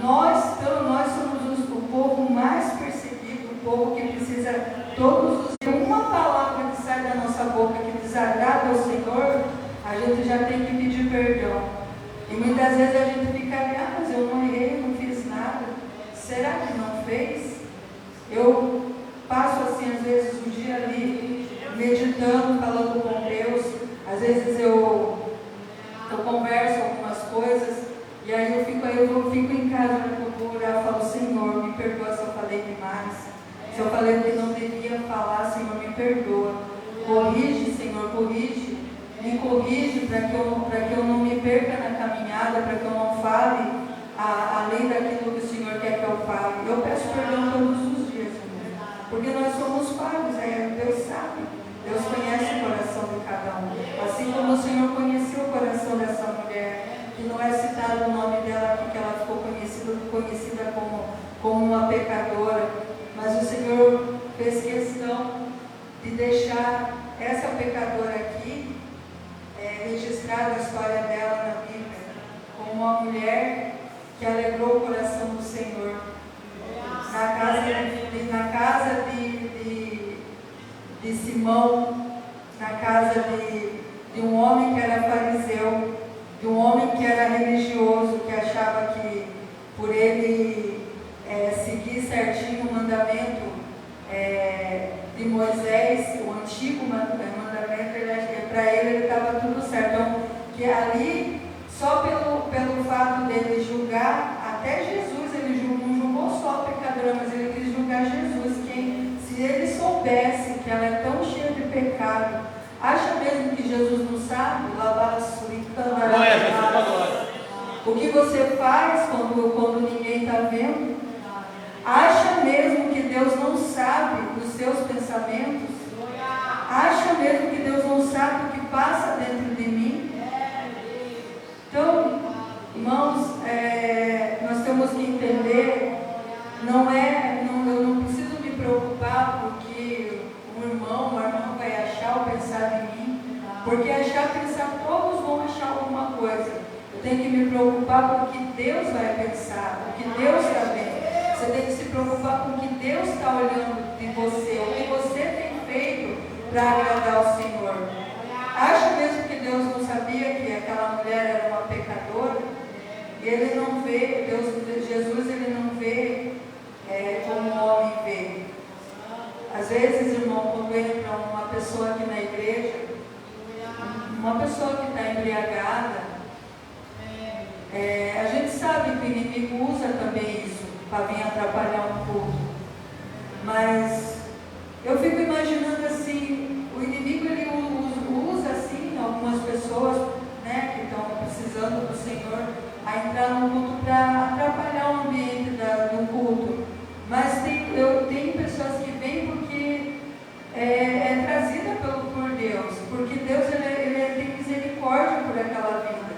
Nós somos o povo mais perseguido, o povo que precisa todos os dias. Uma palavra que sai da nossa boca que desagrada ao Senhor, a gente já tem que pedir perdão. E muitas vezes a gente fica ali, mas eu não errei, não fiz nada. Será que não fez? Eu passo assim, às vezes, um dia ali, meditando, falando com Deus. Às vezes eu converso algumas coisas, e aí eu fico em casa, eu vou orar, eu falo, Senhor, me perdoa se eu falei demais. Se eu falei o que não devia falar, Senhor, me perdoa. Corrige, Senhor, corrige. Me corrige para que eu não me perca na caminhada, para que eu não fale além daquilo que o Senhor quer que eu fale. Eu peço perdão todos os dias, Senhor, porque nós somos falhos, Deus sabe, Deus conhece o coração de cada um. Assim como o Senhor conheceu o coração dessa mulher, que não é citado o nome dela aqui, que ela ficou conhecida como uma pecadora, mas o Senhor fez questão de deixar essa pecadora aqui, registrada a história dela na Bíblia, como uma mulher que alegrou o coração do Senhor. Na casa de Simão, na casa de um homem que era fariseu, de um homem que era religioso, que achava que Até Jesus, ele não julgou só a pecadora, mas ele quis julgar Jesus. Se ele soubesse que ela é tão cheia de pecado, acha mesmo que Jesus não sabe lavar a sua o que você faz quando ninguém está vendo? Acha mesmo que Deus não sabe dos seus pensamentos? Acha mesmo que Deus não sabe o que passa dentro de mim? Então, irmãos, nós temos que entender, eu não preciso me preocupar porque o irmão, uma irmã vai achar ou pensar em mim, porque pensar, todos vão achar alguma coisa. Eu tenho que me preocupar com o que Deus vai pensar, o que Deus está vendo. Você tem que se preocupar com o que Deus está olhando de você, o que você tem feito para agradar ao Senhor. Acha mesmo que Deus não sabia que aquela mulher era uma pecadora? Ele não vê, Jesus, ele não vê como o homem vê. Às vezes, irmão, quando entra uma pessoa aqui na igreja, uma pessoa que está embriagada, a gente sabe que o inimigo usa também isso para vir atrapalhar um pouco. Mas eu fico imaginando assim, o inimigo ele usa assim algumas pessoas, né, que estão precisando do Senhor a entrar no culto para atrapalhar o ambiente do culto. Mas tem pessoas que vêm porque é trazida por Deus, porque Deus ele tem misericórdia por aquela vida.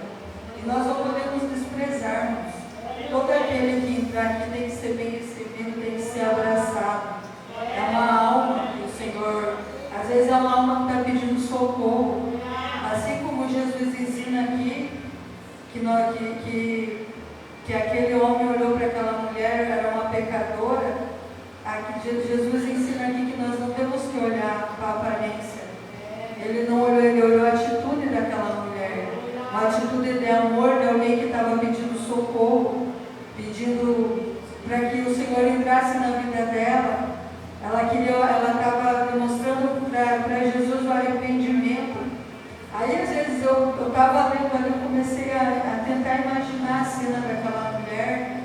E nós não podemos desprezarmos. Todo aquele que entrar aqui tem que ser bem recebido, tem que ser abraçado. É uma alma que o Senhor, às vezes é uma alma que está pedindo socorro. Assim como Jesus ensina aqui, que aquele homem olhou para aquela mulher, era uma pecadora. Jesus ensina aqui que nós não temos que olhar para a aparência. Ele não olhou, ele olhou a atitude daquela mulher. Uma atitude de amor de alguém que estava pedindo socorro, pedindo para que o Senhor entrasse na vida dela. Ela estava demonstrando para Jesus o arrependimento. Aí às vezes eu estava lendo, eu comecei a tentar imaginar a cena daquela mulher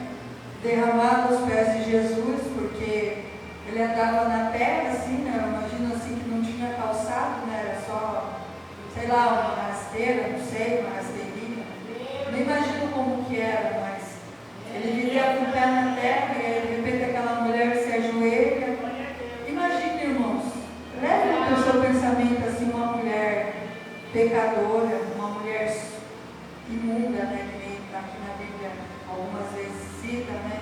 derramada aos pés de Jesus, porque ele andava na terra assim, né? Eu imagino assim que não tinha calçado, né? Era só, sei lá, uma rasteira, não sei, uma rasteirinha. Não imagino como que era, mas ele vivia com o pé na terra e aí, de repente aquela mulher se ajoelha. Imagine, irmãos, leve para o seu pensamento assim uma mulher pecadora, uma mulher imunda, né, que nem aqui na Bíblia algumas vezes cita, né?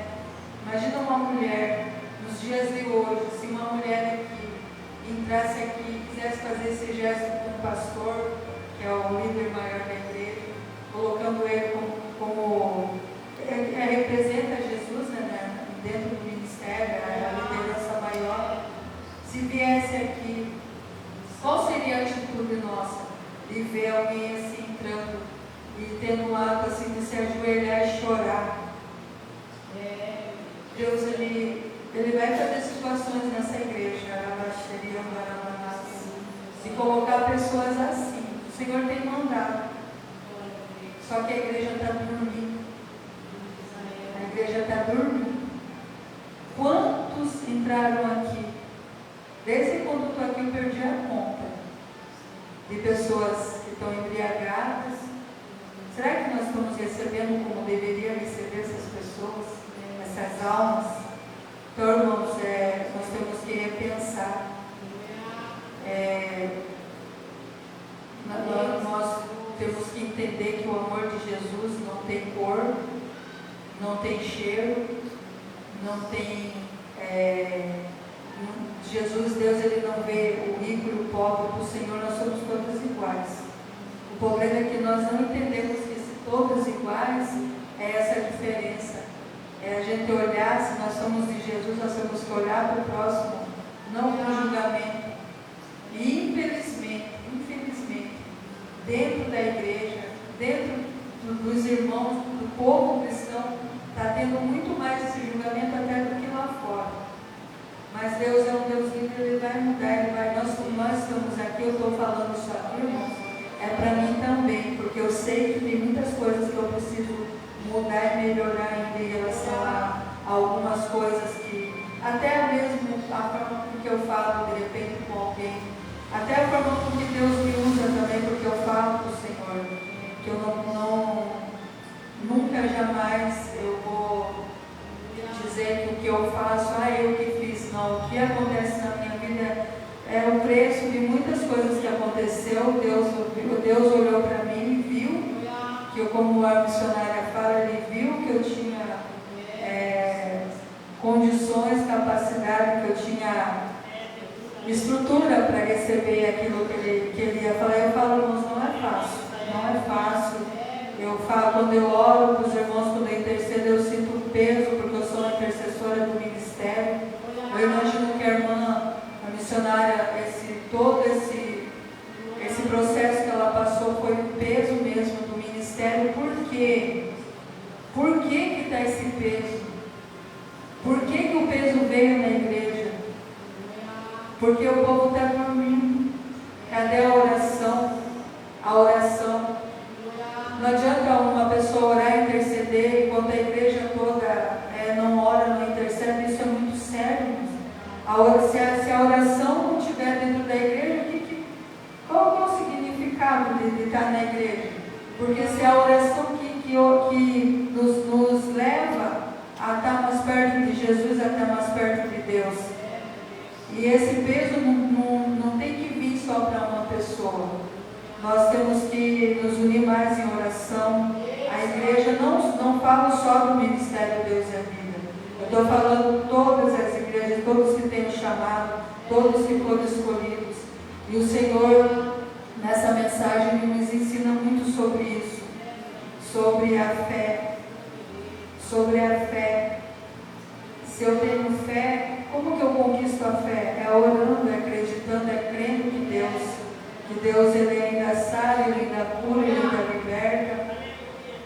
Imagina uma mulher nos dias de hoje, se uma mulher que entrasse aqui e quisesse fazer esse gesto com o pastor, que é o líder maior da igreja, colocando ele como representa Jesus, né, dentro do ministério, a liderança maior. Se viesse aqui, qual seria a atitude nossa de ver alguém assim entrando e tendo um ato assim de se ajoelhar e chorar? Deus, ele vai fazer situações nessa igreja, de colocar pessoas assim. O Senhor tem mandado. Só que a igreja está dormindo. A igreja está dormindo. Quantos entraram aqui? Desde quando estou aqui eu perdi a conta de pessoas que estão embriagadas. Será que nós estamos recebendo como deveria receber essas pessoas, essas almas? Então, irmãos, nós temos que repensar. Nós temos que entender que o amor de Jesus não tem cor, não tem cheiro, não tem... Jesus, Deus, ele não vê o rico e o pobre. Para o Senhor nós somos todos iguais. O problema é que nós não entendemos que se todos iguais é essa a diferença. É a gente olhar, se nós somos de Jesus, nós temos que olhar para o próximo, não com julgamento. E infelizmente, dentro da igreja, dentro dos irmãos, do povo cristão, está tendo muito mais esse julgamento até do que lá fora. Mas Deus é um Deus livre, Ele vai mudar, nós estamos aqui, eu estou falando isso aqui, irmãos, é para mim também, porque eu sei que tem muitas coisas que eu preciso mudar e melhorar ainda em relação até a forma como que Deus me usa também, porque eu falo para o Senhor que eu nunca jamais eu vou dizer que o que eu faço, eu que fiz, não. O que acontece na minha vida é o preço de muitas coisas que aconteceu. Deus olhou para mim e viu que eu, como a missionária fala, Ele viu que eu tinha condições, capacidade, que eu tinha estrutura para receber aquilo que ele ia falar. Eu falo, irmãos, não é fácil, não é fácil. Eu falo, quando eu oro para os irmãos, quando eu intercedo, eu sinto o peso, porque eu sou a intercessora do ministério. Eu imagino que a irmã, a missionária, todo esse processo que ela passou foi o peso mesmo do ministério. Por quê? Por que está esse peso? Por que o peso veio na igreja? Porque o povo está dormindo. Cadê a oração? A oração. Não adianta uma pessoa orar e interceder enquanto a igreja toda não ora, não intercede. Isso é muito sério. Se a oração não estiver dentro da igreja, qual é o significado de estar na igreja? Porque se a oração que nos leva a estar mais perto de Jesus, a estar mais perto de Deus. E esse peso não tem que vir só para uma pessoa. Nós temos que nos unir mais em oração. A igreja não fala só do ministério Deus e a Vida. Eu estou falando todas as igrejas, todos que têm chamado, todos que foram escolhidos. E o Senhor, nessa mensagem, nos ensina muito sobre isso. Sobre a fé. Sobre a fé. Se eu tenho fé, como que eu conquisto a fé? É orando, é acreditando, é crendo que Deus ele ainda sabe, ele ainda cura, ele ainda liberta.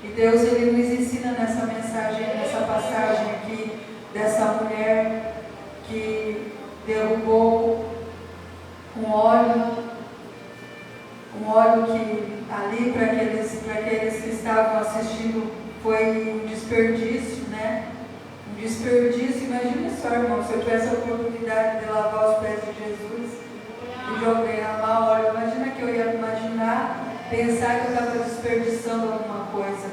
E Deus ele nos ensina nessa mensagem, nessa passagem aqui, dessa mulher que derrubou um óleo que ali para aqueles que estavam assistindo foi um desperdício, né? Um desperdício. Imagina só, irmão, se eu tivesse a oportunidade de lavar os pés de Jesus e joguei lá óleo, imagina que eu ia pensar que eu estava desperdiçando alguma coisa.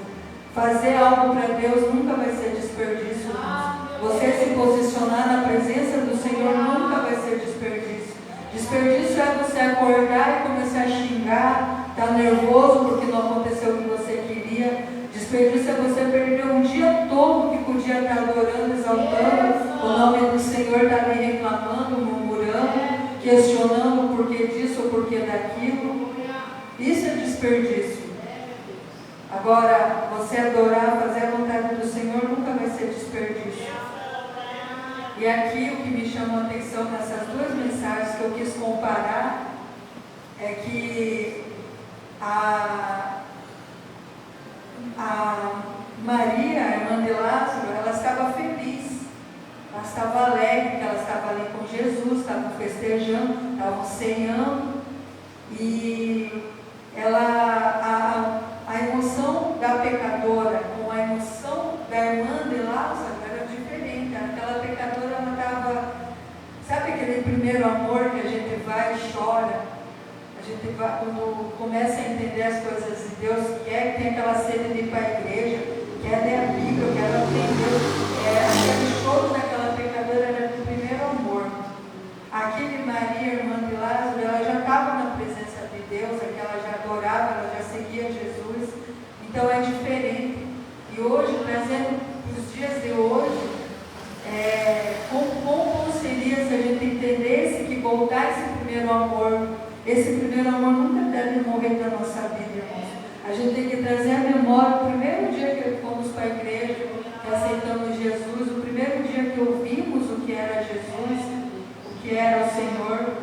Fazer algo para Deus nunca vai ser desperdício, irmãos. Você se posicionar na presença do Senhor nunca vai ser desperdício. Desperdício é você acordar e começar a xingar, estar nervoso porque não aconteceu o que você queria. Desperdício é você perder um dia todo que podia estar adorando, exaltando o nome do Senhor, estar ali reclamando, murmurando, questionando o porquê disso ou porquê daquilo. Isso é desperdício. Agora, você adorar, fazer a vontade do Senhor nunca vai ser desperdício. E aqui o que me chamou a atenção nessas duas mensagens que eu quis comparar é que a Maria, a irmã de Lázaro, ela estava feliz, ela estava alegre, que ela estava ali com Jesus, estavam festejando, estavam ceando, e a emoção da pecadora com a emoção da irmã de Lázaro era diferente. Aquela pecadora, ela estava, sabe aquele primeiro amor que a gente vai e chora? A gente vai, quando começa a entender as coisas de Deus, que tem aquela sede de ir para a igreja, quer ler a Bíblia, quer aprender. Aquele choro daquela pecadora era do primeiro amor. Aquele Maria, irmã de Lázaro, ela já estava na presença de Deus, ela já adorava, ela já seguia Jesus. Então é diferente. E hoje, trazendo para os dias de hoje, como seria se a gente entendesse que voltar esse primeiro amor nunca deve morrer da nossa vida, irmãos. A gente tem que trazer a memória o primeiro dia que fomos para a igreja, que aceitamos Jesus, o primeiro dia que ouvimos o que era Jesus, o que era o Senhor,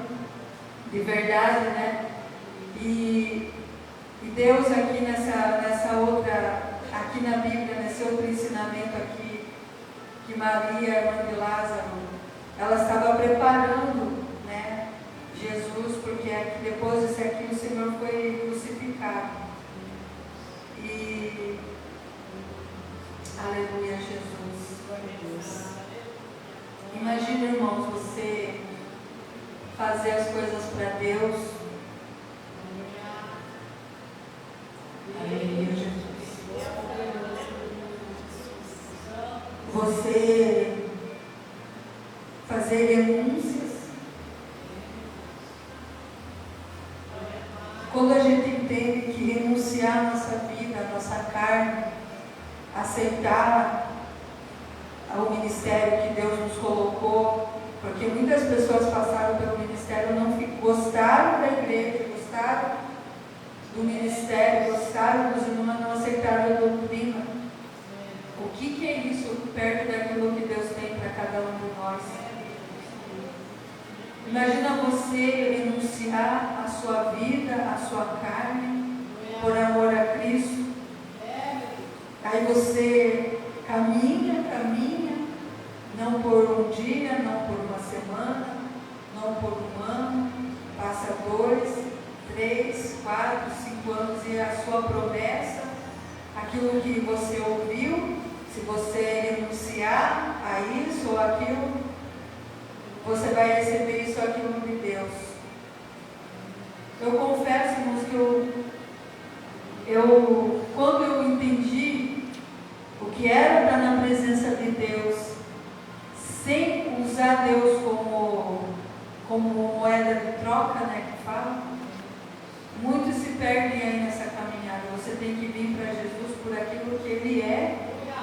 de verdade, né? E Deus aqui nessa outra, aqui na Bíblia, nesse outro ensinamento aqui, que Maria, irmã de Lázaro, ela estava preparando, né, Jesus, porque depois desse aqui o Senhor foi crucificado. E aleluia, Jesus, glória a Deus. Imagina, irmãos, você fazer as coisas para Deus você fazer renúncias. Quando a gente entende que renunciar a nossa vida, a nossa carne, aceitar o ministério que Deus nos colocou, porque muitas pessoas passaram pelo ministério, não gostaram da igreja, gostaram do ministério, gostaram dos irmãos, não aceitaram a doutrina. O que é isso perto daquilo que Deus tem para cada um de nós? Imagina você renunciar a sua vida, a sua carne, por amor a Cristo. Aí você caminha, não por um dia, não por uma semana, não por um ano, passa 2, 3, 4, 5 anos e a sua promessa, aquilo que você ouviu, se você renunciar a isso ou aquilo, você vai receber isso aqui no nome de Deus. Eu confesso, irmãos, que quando eu entendi o que era estar na presença de Deus, sem usar Deus como moeda de troca, né, que fala, muitos se perdem aí nessa caminhada. Você tem que vir para Jesus por aquilo que Ele é,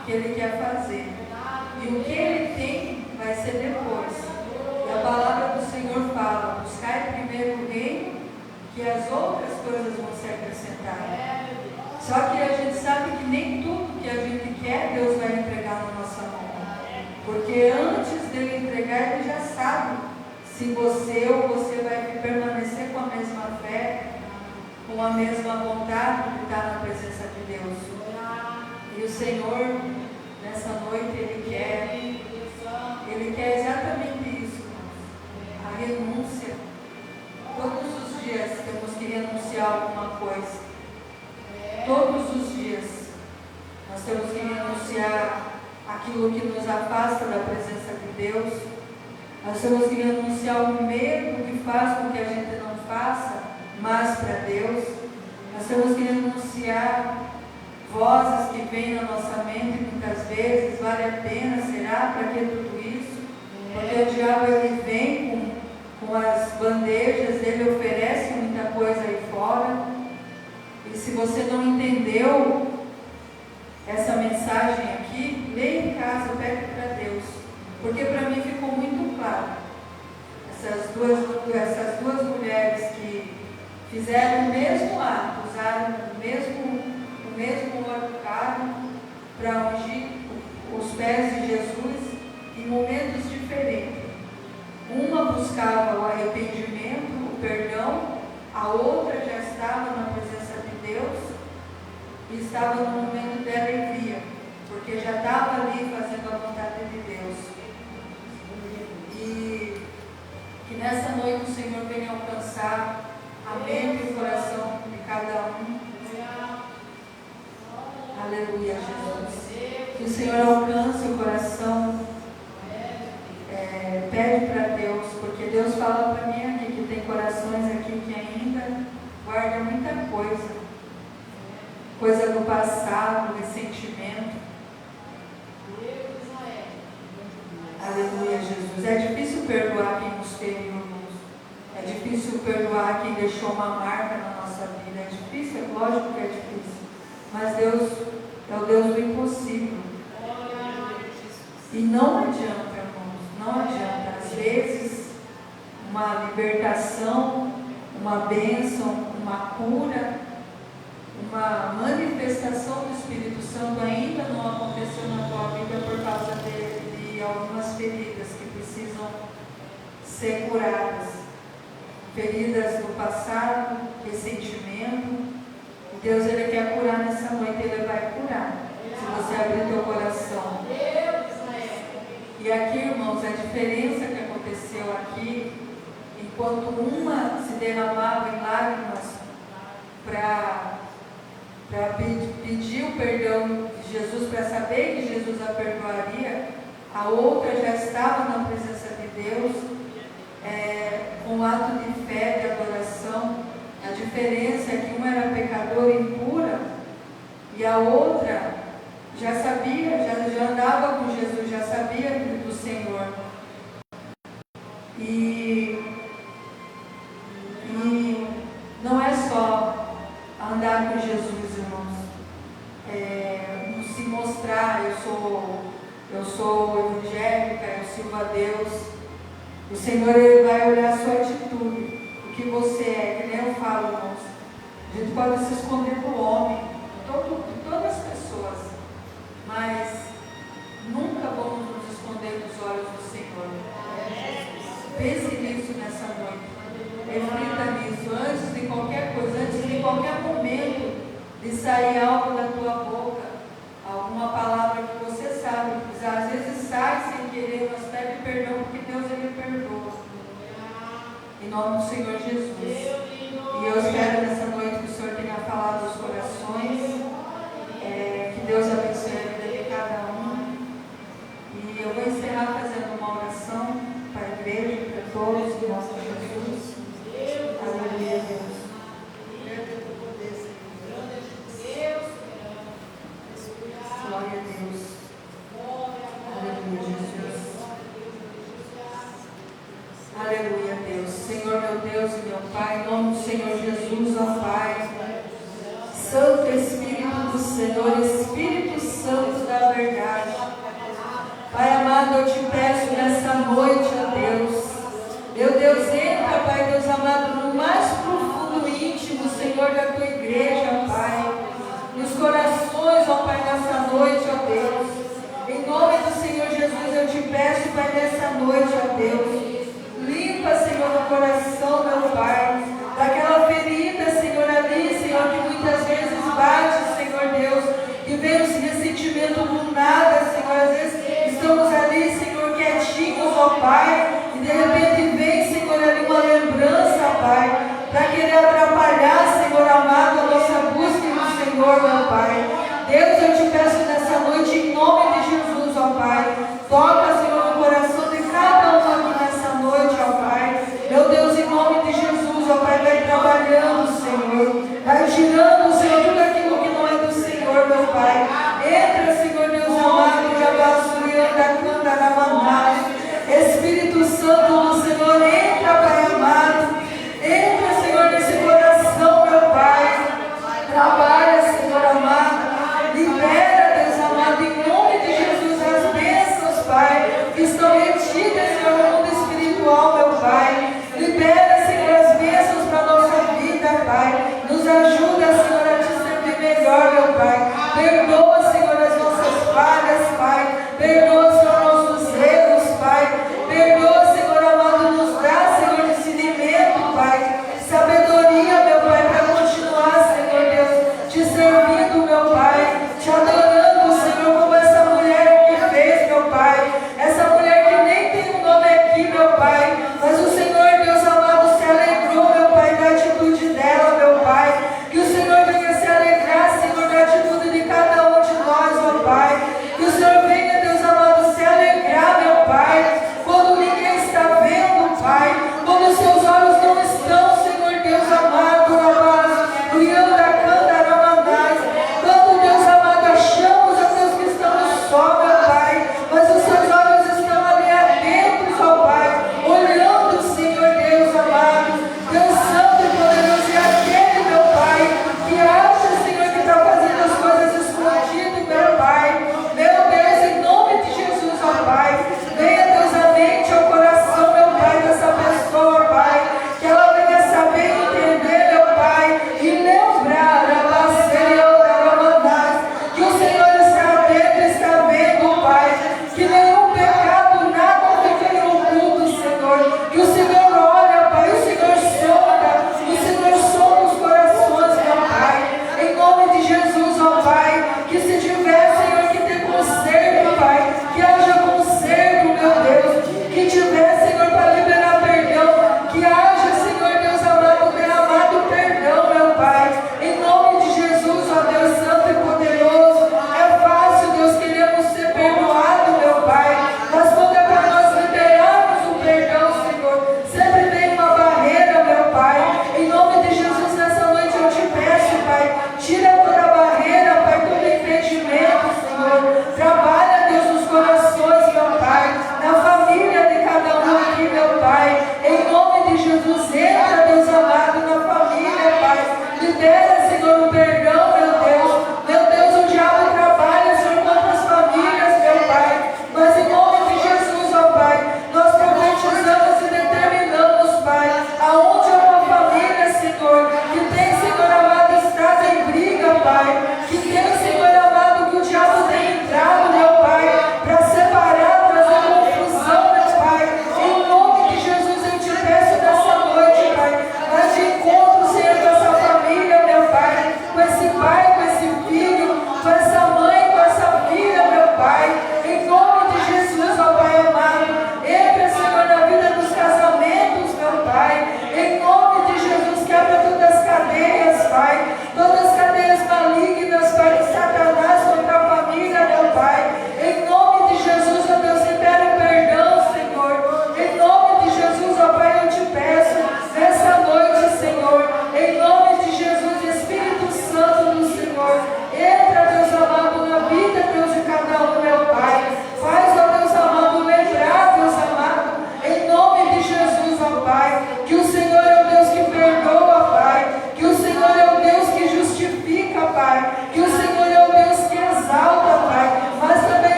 o que Ele quer fazer. E o que Ele tem vai ser depois. A palavra do Senhor fala: buscai primeiro o reino, que as outras coisas vão ser acrescentadas. Só que a gente sabe que nem tudo que a gente quer, Deus vai entregar na nossa mão. Porque antes dele entregar, Ele já sabe se você ou você vai permanecer com a mesma fé, com a mesma vontade de estar na presença de Deus. E o Senhor, nessa noite, Ele quer exatamente isso. A renúncia. Todos os dias temos que renunciar a alguma coisa. Todos os dias nós temos que renunciar aquilo que nos afasta da presença de Deus. Nós temos que renunciar o medo que faz com que a gente não faça mais para Deus. Nós temos que renunciar vozes que vêm na nossa mente muitas vezes: vale a pena? Será? Para que tudo isso? Porque o diabo, ele vem com as bandejas, ele oferece muita coisa aí fora. E se você não entendeu essa mensagem aqui, leia em casa, pede para Deus. Porque para mim ficou muito claro. Essas duas mulheres que fizeram o mesmo ato, usaram o mesmo óleo caro para ungir os pés de Jesus em momentos diferentes. Uma buscava o arrependimento, o perdão, a outra já estava na presença de Deus e estava no momento de alegria, porque já estava ali fazendo a vontade de Deus. E que nessa noite o Senhor venha alcançar a mente e o coração de cada um. Aleluia, Jesus. Que o Senhor alcance o coração. Pede para Deus, porque Deus fala para mim aqui que tem corações aqui que ainda guardam muita coisa do passado, ressentimento. Aleluia, Jesus. É difícil perdoar quem nos feriu, irmãos. É difícil perdoar quem deixou uma marca na nossa vida. É difícil, é lógico que é difícil. Mas Deus é o Deus do impossível. E não adianta, irmãos, não adianta. Às vezes, uma libertação, uma bênção, uma cura, uma manifestação do Espírito Santo ainda não aconteceu na tua vida por causa de algumas feridas que precisam ser curadas. Feridas do passado, ressentimento. E Deus, Ele quer curar nessa noite, Ele vai curar. Se você abrir teu coração. E aqui, irmãos, a diferença que aconteceu aqui, enquanto uma se derramava em lágrimas para pedir o perdão de Jesus, para saber que Jesus a perdoaria, a outra já estava na presença de Deus, com um ato de fé, de adoração. A diferença é que uma era pecadora impura e a outra já sabia, já andava com Jesus E não é só andar com Jesus, irmãos. Se mostrar, eu sou evangélica, eu sirvo a Deus. O Senhor, Ele vai olhar a sua atitude, o que você é, que nem eu falo, irmãos. A gente pode se esconder do homem, de todas as pessoas, mas nunca vamos nos esconder dos olhos do Senhor. Pense nisso nessa noite. Reflita nisso, antes de qualquer coisa, antes de qualquer momento de sair algo da tua boca, alguma palavra que você sabe, que às vezes sai sem querer, mas pede perdão, porque Deus, Ele perdoa. Em nome do Senhor Jesus. E eu espero nessa noite que o Senhor tenha falado aos corações, que Deus abençoe a vida de cada um. E eu vou encerrar fazendo uma oração para a igreja, para todos, em nosso Jesus. Aleluia, Deus. Glória a Deus. Aleluia, Jesus. Aleluia, Deus. Senhor, meu Deus e meu Pai, em nome do Senhor Jesus, ó Pai. Santo Espírito do Senhor, Espírito Santo da verdade. Pai amado, eu te peço nessa noite, ó Deus. Meu Deus, entra, Pai Deus amado, no mais profundo íntimo, Senhor, da tua igreja, Pai. Nos corações, ó Pai, nessa noite, ó Deus. Em nome do Senhor Jesus, eu te peço, Pai, nessa noite, ó Deus. Limpa, Senhor, o coração, meu Pai, daquela ferida, Senhor, ali, Senhor, que muitas vezes bate, Senhor Deus, e vem esse ressentimento do nada, Senhor. Às vezes estamos ali, Senhor, quietinhos, ó Pai, e de repente vem, Senhor, ali uma lembrança, Pai, para querer atrapalhar, Senhor amado, a nossa busca no Senhor, meu Pai. Deus, eu te peço nessa noite, em nome de Jesus, ó Pai, toca, Senhor, no coração de cada um aqui nessa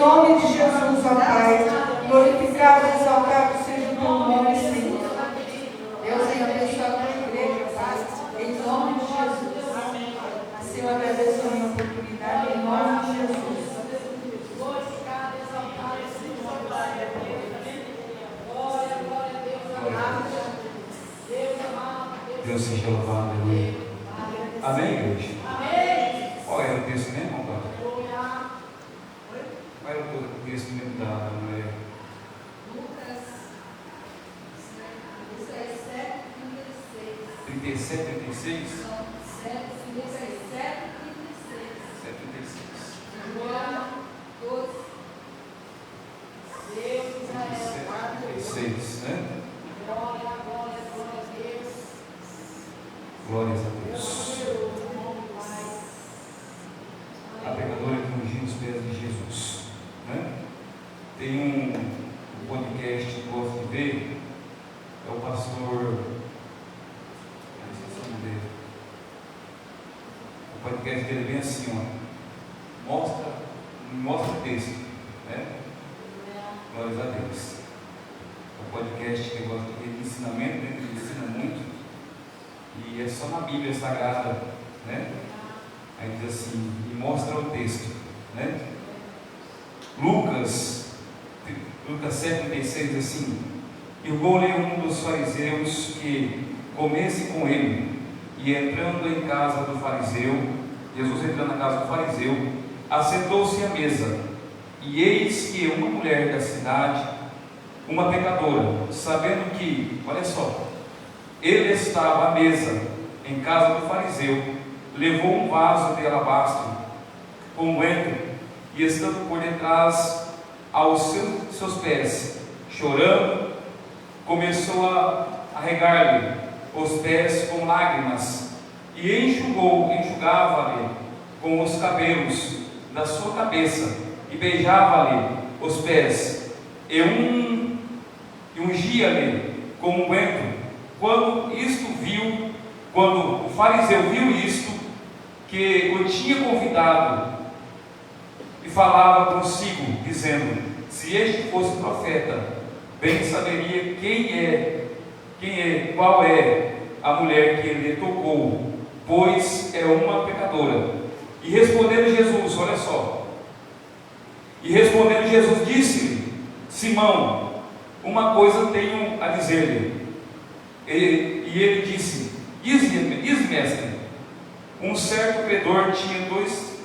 nome de Jesus, ó Pai, glorificado, exaltado seja o teu nome, Senhor. Deus venha abençoar a tua igreja, Pai, em nome de Jesus. Assim eu agradeço a minha oportunidade, em nome de Jesus. Deus seja louvado, aleluia. Amém, igreja? Amém. Qual era o texto mesmo, Padre? Qual era o texto mesmo da mulher? Lucas 37, 36? 37, 36. João 12. Deus, Israel, 36, né? glória a Deus. Glórias a Deus. A pecadora que ungiu os pés de Jesus, né? Tem um podcast que eu gosto de ver, é o pastor, esqueci o nome dele. O podcast dele é bem assim, ó, mostra o texto, né? Glórias a Deus. É um podcast que eu gosto de ensinamento, né? Ele ensina muito, e é só na Bíblia Sagrada, né? Aí diz assim, e mostra o texto, né? Lucas 7,36 diz assim: e rogou-lhe um dos fariseus que comesse com ele, e entrando em casa do fariseu, Jesus entrando na casa do fariseu, assentou-se à mesa, e eis que uma mulher da cidade, uma pecadora, sabendo que, olha só, ele estava à mesa em casa do fariseu, levou um vaso de alabastro com unguento, e estando por detrás aos seus pés, chorando, começou a regar-lhe os pés com lágrimas, e enxugava-lhe com os cabelos da sua cabeça, e beijava-lhe os pés, e ungia-lhe com unguento. Quando o fariseu viu isto, que o tinha convidado, e falava consigo, dizendo: se este fosse profeta, bem saberia qual é a mulher que ele tocou, pois é uma pecadora. E respondendo Jesus, olha só, disse-lhe: Simão, uma coisa tenho a dizer-lhe. E ele disse: diz, mestre. Um certo credor tinha dois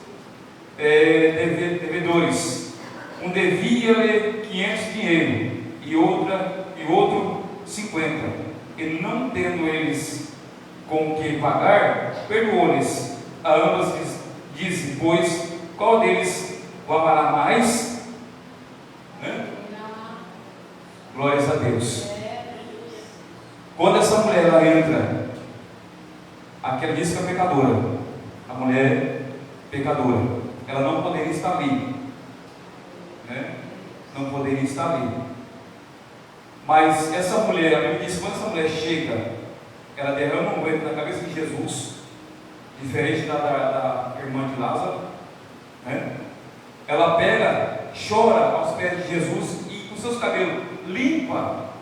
devedores. Um devia-lhe 500 dinheiro e outro 50. E não tendo eles com que pagar, perdoou-lhes a ambas. Disse, pois, qual deles o amará mais? Né? Glórias a Deus. Quando essa mulher ela entra, aquela diz que é pecadora, a mulher pecadora, ela não poderia estar ali, né? Não poderia estar ali. Mas essa mulher, a Bíblia diz que quando essa mulher chega, ela derrama um unguento na cabeça de Jesus, diferente da irmã de Lázaro, né? Ela pega, chora aos pés de Jesus e com seus cabelos limpa.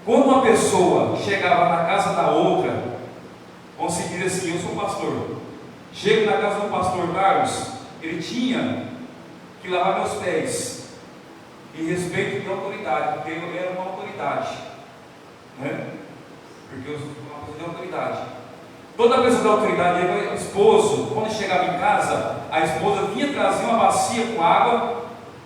Quando uma pessoa chegava na casa da outra, vamos se dizer assim, eu sou pastor, chego na casa do pastor Carlos, ele tinha que lavar meus pés, em respeito de autoridade, porque eu era uma autoridade, né? Porque eu sou uma pessoa de autoridade. Toda pessoa de autoridade, o esposo, quando chegava em casa, a esposa vinha trazer uma bacia com água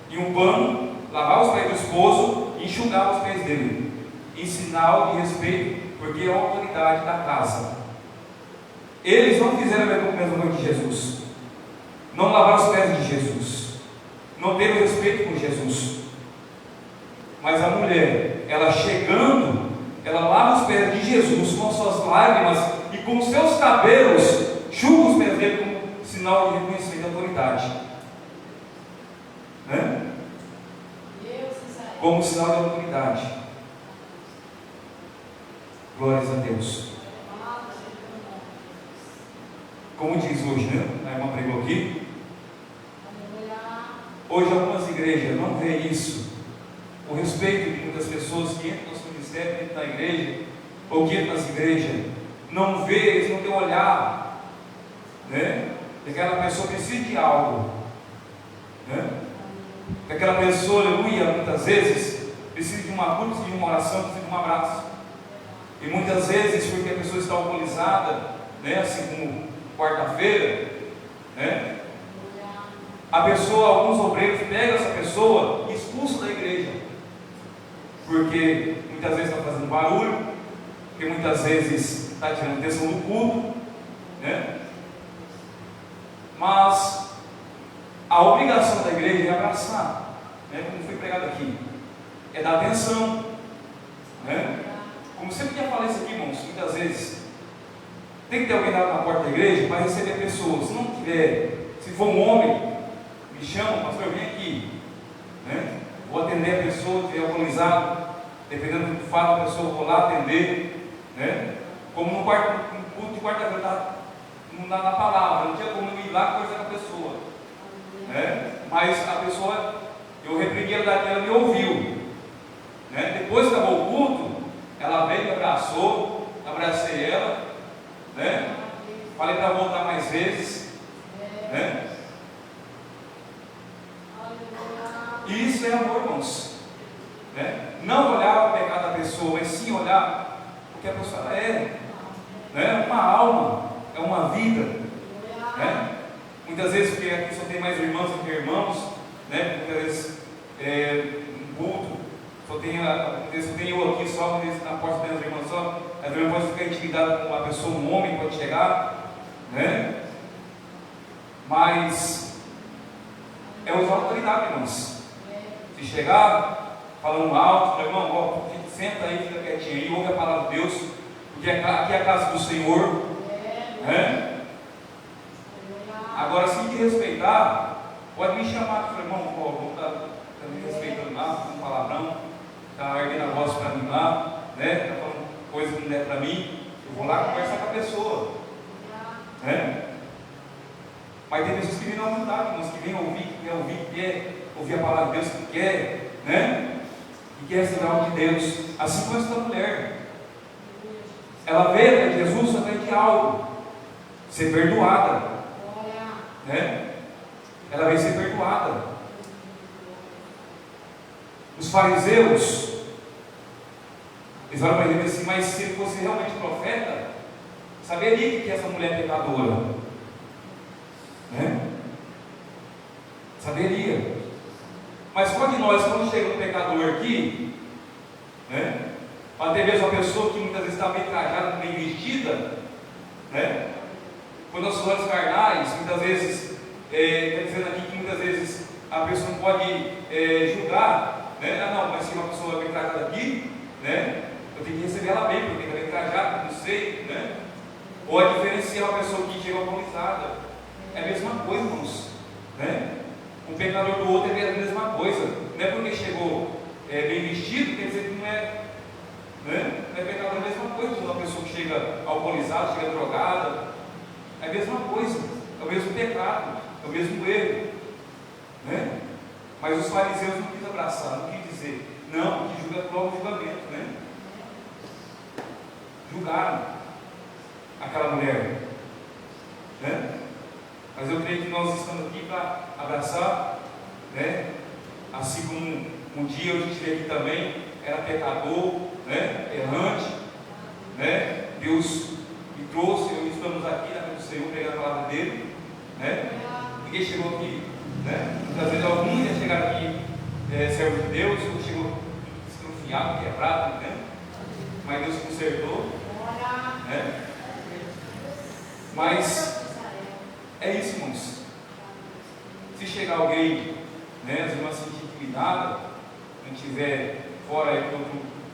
e um pano, lavava os pés do esposo e enxugava os pés dele, em sinal de respeito, porque é a autoridade da casa. Eles não fizeram a mesma coisa de Jesus, não lavaram os pés de Jesus, não teve respeito com Jesus. Mas a mulher, ela chegando, ela lava os pés de Jesus com suas lágrimas e com seus cabelos enxuga os pés dele como sinal de reconhecimento de autoridade, né? Como sinal de autoridade. Glórias a Deus. Como diz hoje, né? A irmã pregou aqui. Hoje algumas igrejas não veem isso. O respeito de muitas pessoas que entram no seu ministério, dentro da igreja, ou que entram nas igrejas, não vê, eles não têm olhar, né? Aquela pessoa precisa de algo, né? Aquela pessoa, aleluia, muitas vezes precisa de uma cura, precisa de uma oração, precisa de um abraço. E muitas vezes, porque a pessoa está alcoolizada, né? Assim como quarta-feira, né? A pessoa, alguns obreiros pegam essa pessoa e expulsam da igreja, porque muitas vezes está fazendo barulho, porque muitas vezes está tirando atenção do culto, né? Mas a obrigação da igreja é abraçar, né? Como foi pregado aqui, é dar atenção, né? Como sempre já falei isso aqui, irmãos, muitas vezes tem que ter alguém na porta da igreja para receber pessoas. Se não tiver, se for um homem, me chama, pastor, vem aqui, né? Vou atender a pessoa que é alcoolizado, dependendo do que fala a pessoa, vou lá atender, né? Como no culto de quarta-feira, na palavra, não tinha como eu ir lá conversar com a pessoa, né? Mas a pessoa, eu repreendi ela daqui, ela me ouviu, né? Depois que acabou o culto, ela veio, me abraçou, abracei ela, né? Falei para voltar mais vezes, né? E isso é amor, irmãos, né? Não olhar o pecado da pessoa, mas sim olhar o que a pessoa é, né? Uma alma, é uma vida, né? Muitas vezes, porque aqui só tem mais irmãos do que irmãos, né? Muitas vezes um culto, só tem eu aqui só, na porta das irmãs só, a irmã pode ficar intimidada com uma pessoa, um homem pode chegar, né? Mas é usar autoridade, irmãos. Se chegar falando alto, meu irmão, ó, senta aí, fica quietinho aí, ouve a palavra de Deus, porque aqui é a casa do Senhor, né? Agora, se te respeitar, pode me chamar, meu irmão, ó, vou estar me respeitando lá, com um palavrão, está erguendo a voz para mim lá, né? Está falando coisa que não é para mim, eu vou lá conversar com a pessoa, né? Mas tem pessoas que vêm na vontade, irmãos, que vêm ouvir, que quer ouvir a palavra de Deus, que quer, né? Que quer receber algo de Deus. Assim como essa mulher, ela veio para Jesus através de algo, ser perdoada, né? Ela veio ser perdoada. Os fariseus, eles olham para ele e dizem assim: mas se ele fosse realmente profeta, saberia que essa mulher é pecadora, né? Saberia. Mas qual de nós, quando chega um pecador aqui, né? Até mesmo uma pessoa que muitas vezes está bem trajada, bem vestida, né? Com nossos olhos carnais, muitas vezes, está dizendo aqui que muitas vezes a pessoa não pode julgar, né? Ah, não, mas se uma pessoa é bem trajada aqui, né? Eu tenho que receber ela bem, porque ela é bem trajada, não sei, né? Ou a diferenciar uma pessoa que chega alcoolizada. É a mesma coisa, irmãos, né? Um pecador do outro é a mesma coisa. Não é porque chegou bem vestido, quer dizer que não é, né? Não é pecador, é a mesma coisa. Uma pessoa que chega alcoolizada, chega drogada, é a mesma coisa, é o mesmo pecado, é o mesmo erro, né? Mas os fariseus não quis abraçar, não quis dizer, não, que julga logo o julgamento, né? Julgaram aquela mulher, né? Mas eu creio que nós estamos aqui para abraçar, né? Assim como um dia eu estive aqui também, era pecador, né? Errante, né? Deus me trouxe, estamos aqui na casa do Senhor pregando a palavra dele, né? Ninguém chegou aqui, né? Muitas vezes alguns já chegaram aqui, servo de Deus, outros chegou estrofiado, quebrado, né? Mas Deus consertou, né? Mas é isso, irmãos. Se chegar alguém, né, as irmãs se sentir intimidada, não tiver fora aí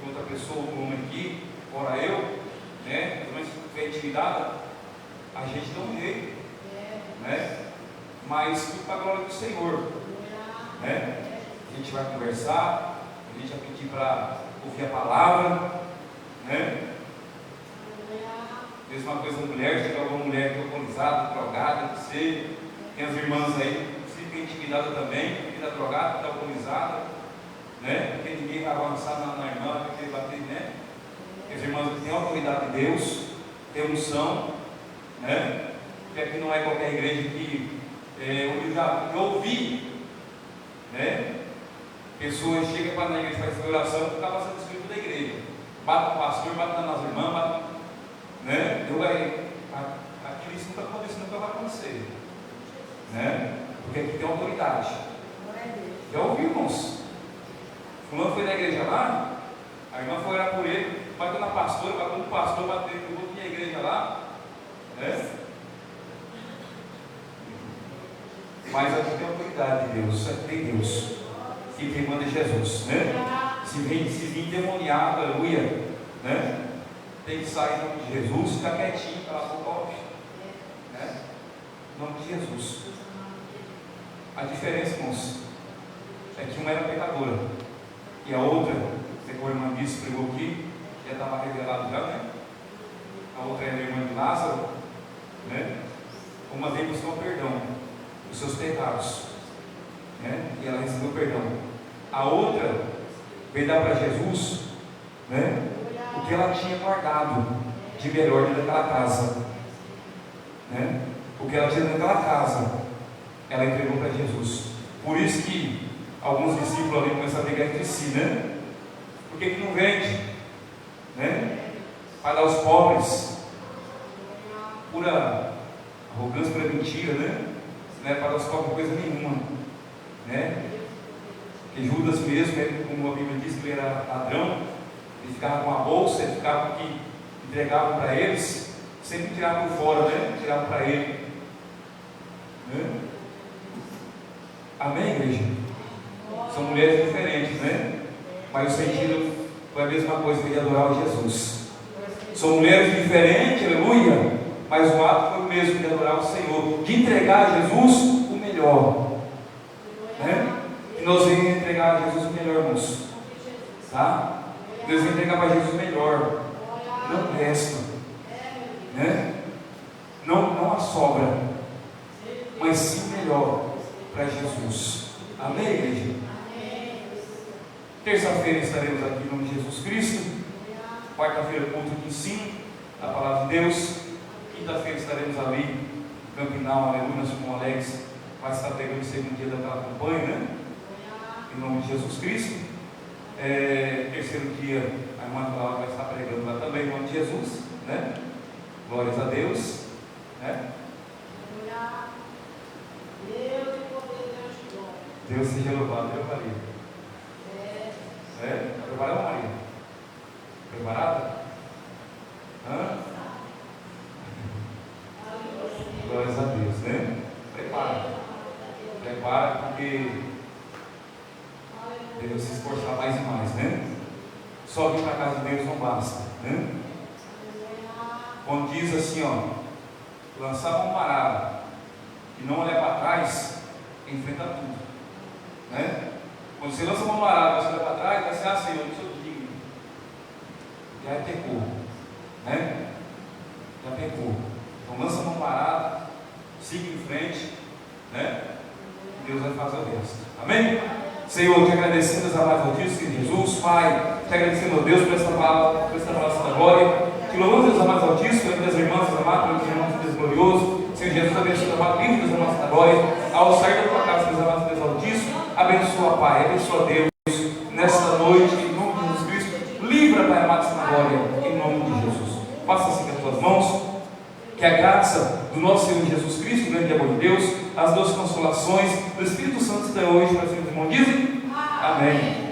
outra pessoa, outro homem aqui, fora eu, né, as irmãs se estiver intimidada, a gente dá um jeito, né? Mas tudo para a glória do Senhor, né? A gente vai conversar, a gente vai pedir para ouvir a palavra, né? Mesma coisa, mulher, chega alguma mulher alcoolizada, drogada, não sei, tem as irmãs aí, se fica intimidada também, porque está drogada, está alcoolizada, né? Porque ninguém vai avançar na irmã, porque bater, né? As irmãs têm autoridade de Deus, têm unção, né? Porque aqui não é qualquer igreja que eu já ouvi, né? Pessoas chegam para na igreja fazer oração e ficam passando escrito da igreja, bate o pastor, bate nas irmãs, bate, né? Aquilo isso nunca aconteceu, nunca vai acontecer, né? Porque aqui tem autoridade. Já ouvi, irmãos? Fulano foi na igreja lá, a irmã foi orar por ele, bateu na pastora, bateu no pastor, bateu no outro na igreja lá, né? Mas aqui tem autoridade de Deus, aqui tem Deus, e quem manda é Jesus, né? Se vir endemoniado, aleluia, né? Tem que sair em nome de Jesus, ficar quietinho, cala a boca, né? Em nome de Jesus. A diferença, irmãos, é que uma era pecadora e a outra, como a irmã disse, pregou aqui, já estava revelado já, né? A outra era a irmã de Lázaro, né? Uma veio buscar o perdão dos seus pecados, né? E ela recebeu perdão. A outra veio dar para Jesus, né? O que ela tinha guardado de melhor dentro daquela casa, né? O que ela tinha dentro daquela casa, ela entregou para Jesus. Por isso que alguns discípulos ali começaram a brigar entre si, né? Por que não vende, né? Para dar aos pobres, pura arrogância, pura mentira, né? Não é para dar aos pobres coisa nenhuma, né? Que Judas mesmo, como a Bíblia diz que ele era ladrão, ele ficava com a bolsa, ele ficava com o que entregavam para eles, sempre tiravam por fora, né? Tiravam para ele, né? Amém, igreja? São mulheres diferentes, né? Mas o sentido foi a mesma coisa que ele adorava Jesus. São mulheres diferentes, aleluia, mas o ato foi o mesmo de adorar o Senhor, de entregar a Jesus o melhor, né? E nós vamos entregar a Jesus o melhor, irmãos, tá? Deus vai entregar para Jesus o melhor, não resta, né? Não a sobra, mas sim o melhor para Jesus. Amém, igreja? Terça-feira estaremos aqui em nome de Jesus Cristo. Quarta-feira, culto de ensino da palavra de Deus. Quinta-feira estaremos ali em Campinal, aleluia, nosso irmão Alex vai estar pegando o segundo dia daquela campanha, né? Em nome de Jesus Cristo. Terceiro dia, a irmã Cláudia vai estar pregando lá também, em nome de Jesus, né? Glórias a Deus, né? Deus seja louvado, viu, Maria? Preparada, Maria? Preparada? Hã? Glórias a Deus, né? Prepara porque devemos se esforçar mais e mais, né? Só vir para a casa de Deus não basta, né? Quando diz assim, ó, lançar a mão parada e não olhar para trás, enfrenta tudo, né? Quando você lança a mão parada, você olha para trás, vai ser assim, eu não sou digno. Já pecou, né? Já pecou. Então lança a mão parada, siga em frente, né? E Deus vai fazer o resto. Amém? Senhor, te agradecemos a mais notícia de Jesus, Pai, te agradecendo a Deus por esta palavra da glória. Te louvamos, Deus amado Altíssimo, pelas irmãs amadas, pelos irmãos de Deus glorioso. Senhor Jesus, abençoa o amado livro dos amados da glória. Ao sair da tua casa, Deus amado Deus Altíssimo, abençoa, Pai, abençoa Deus nesta noite, em nome de Jesus Cristo. Livra, Pai amado, esta glória, em nome de Jesus. Faça assim com as tuas mãos. Que a graça do nosso Senhor Jesus Cristo, o grande amor de Deus, as doces consolações do Espírito Santo estão hoje para os irmãos. Dizem? Amém.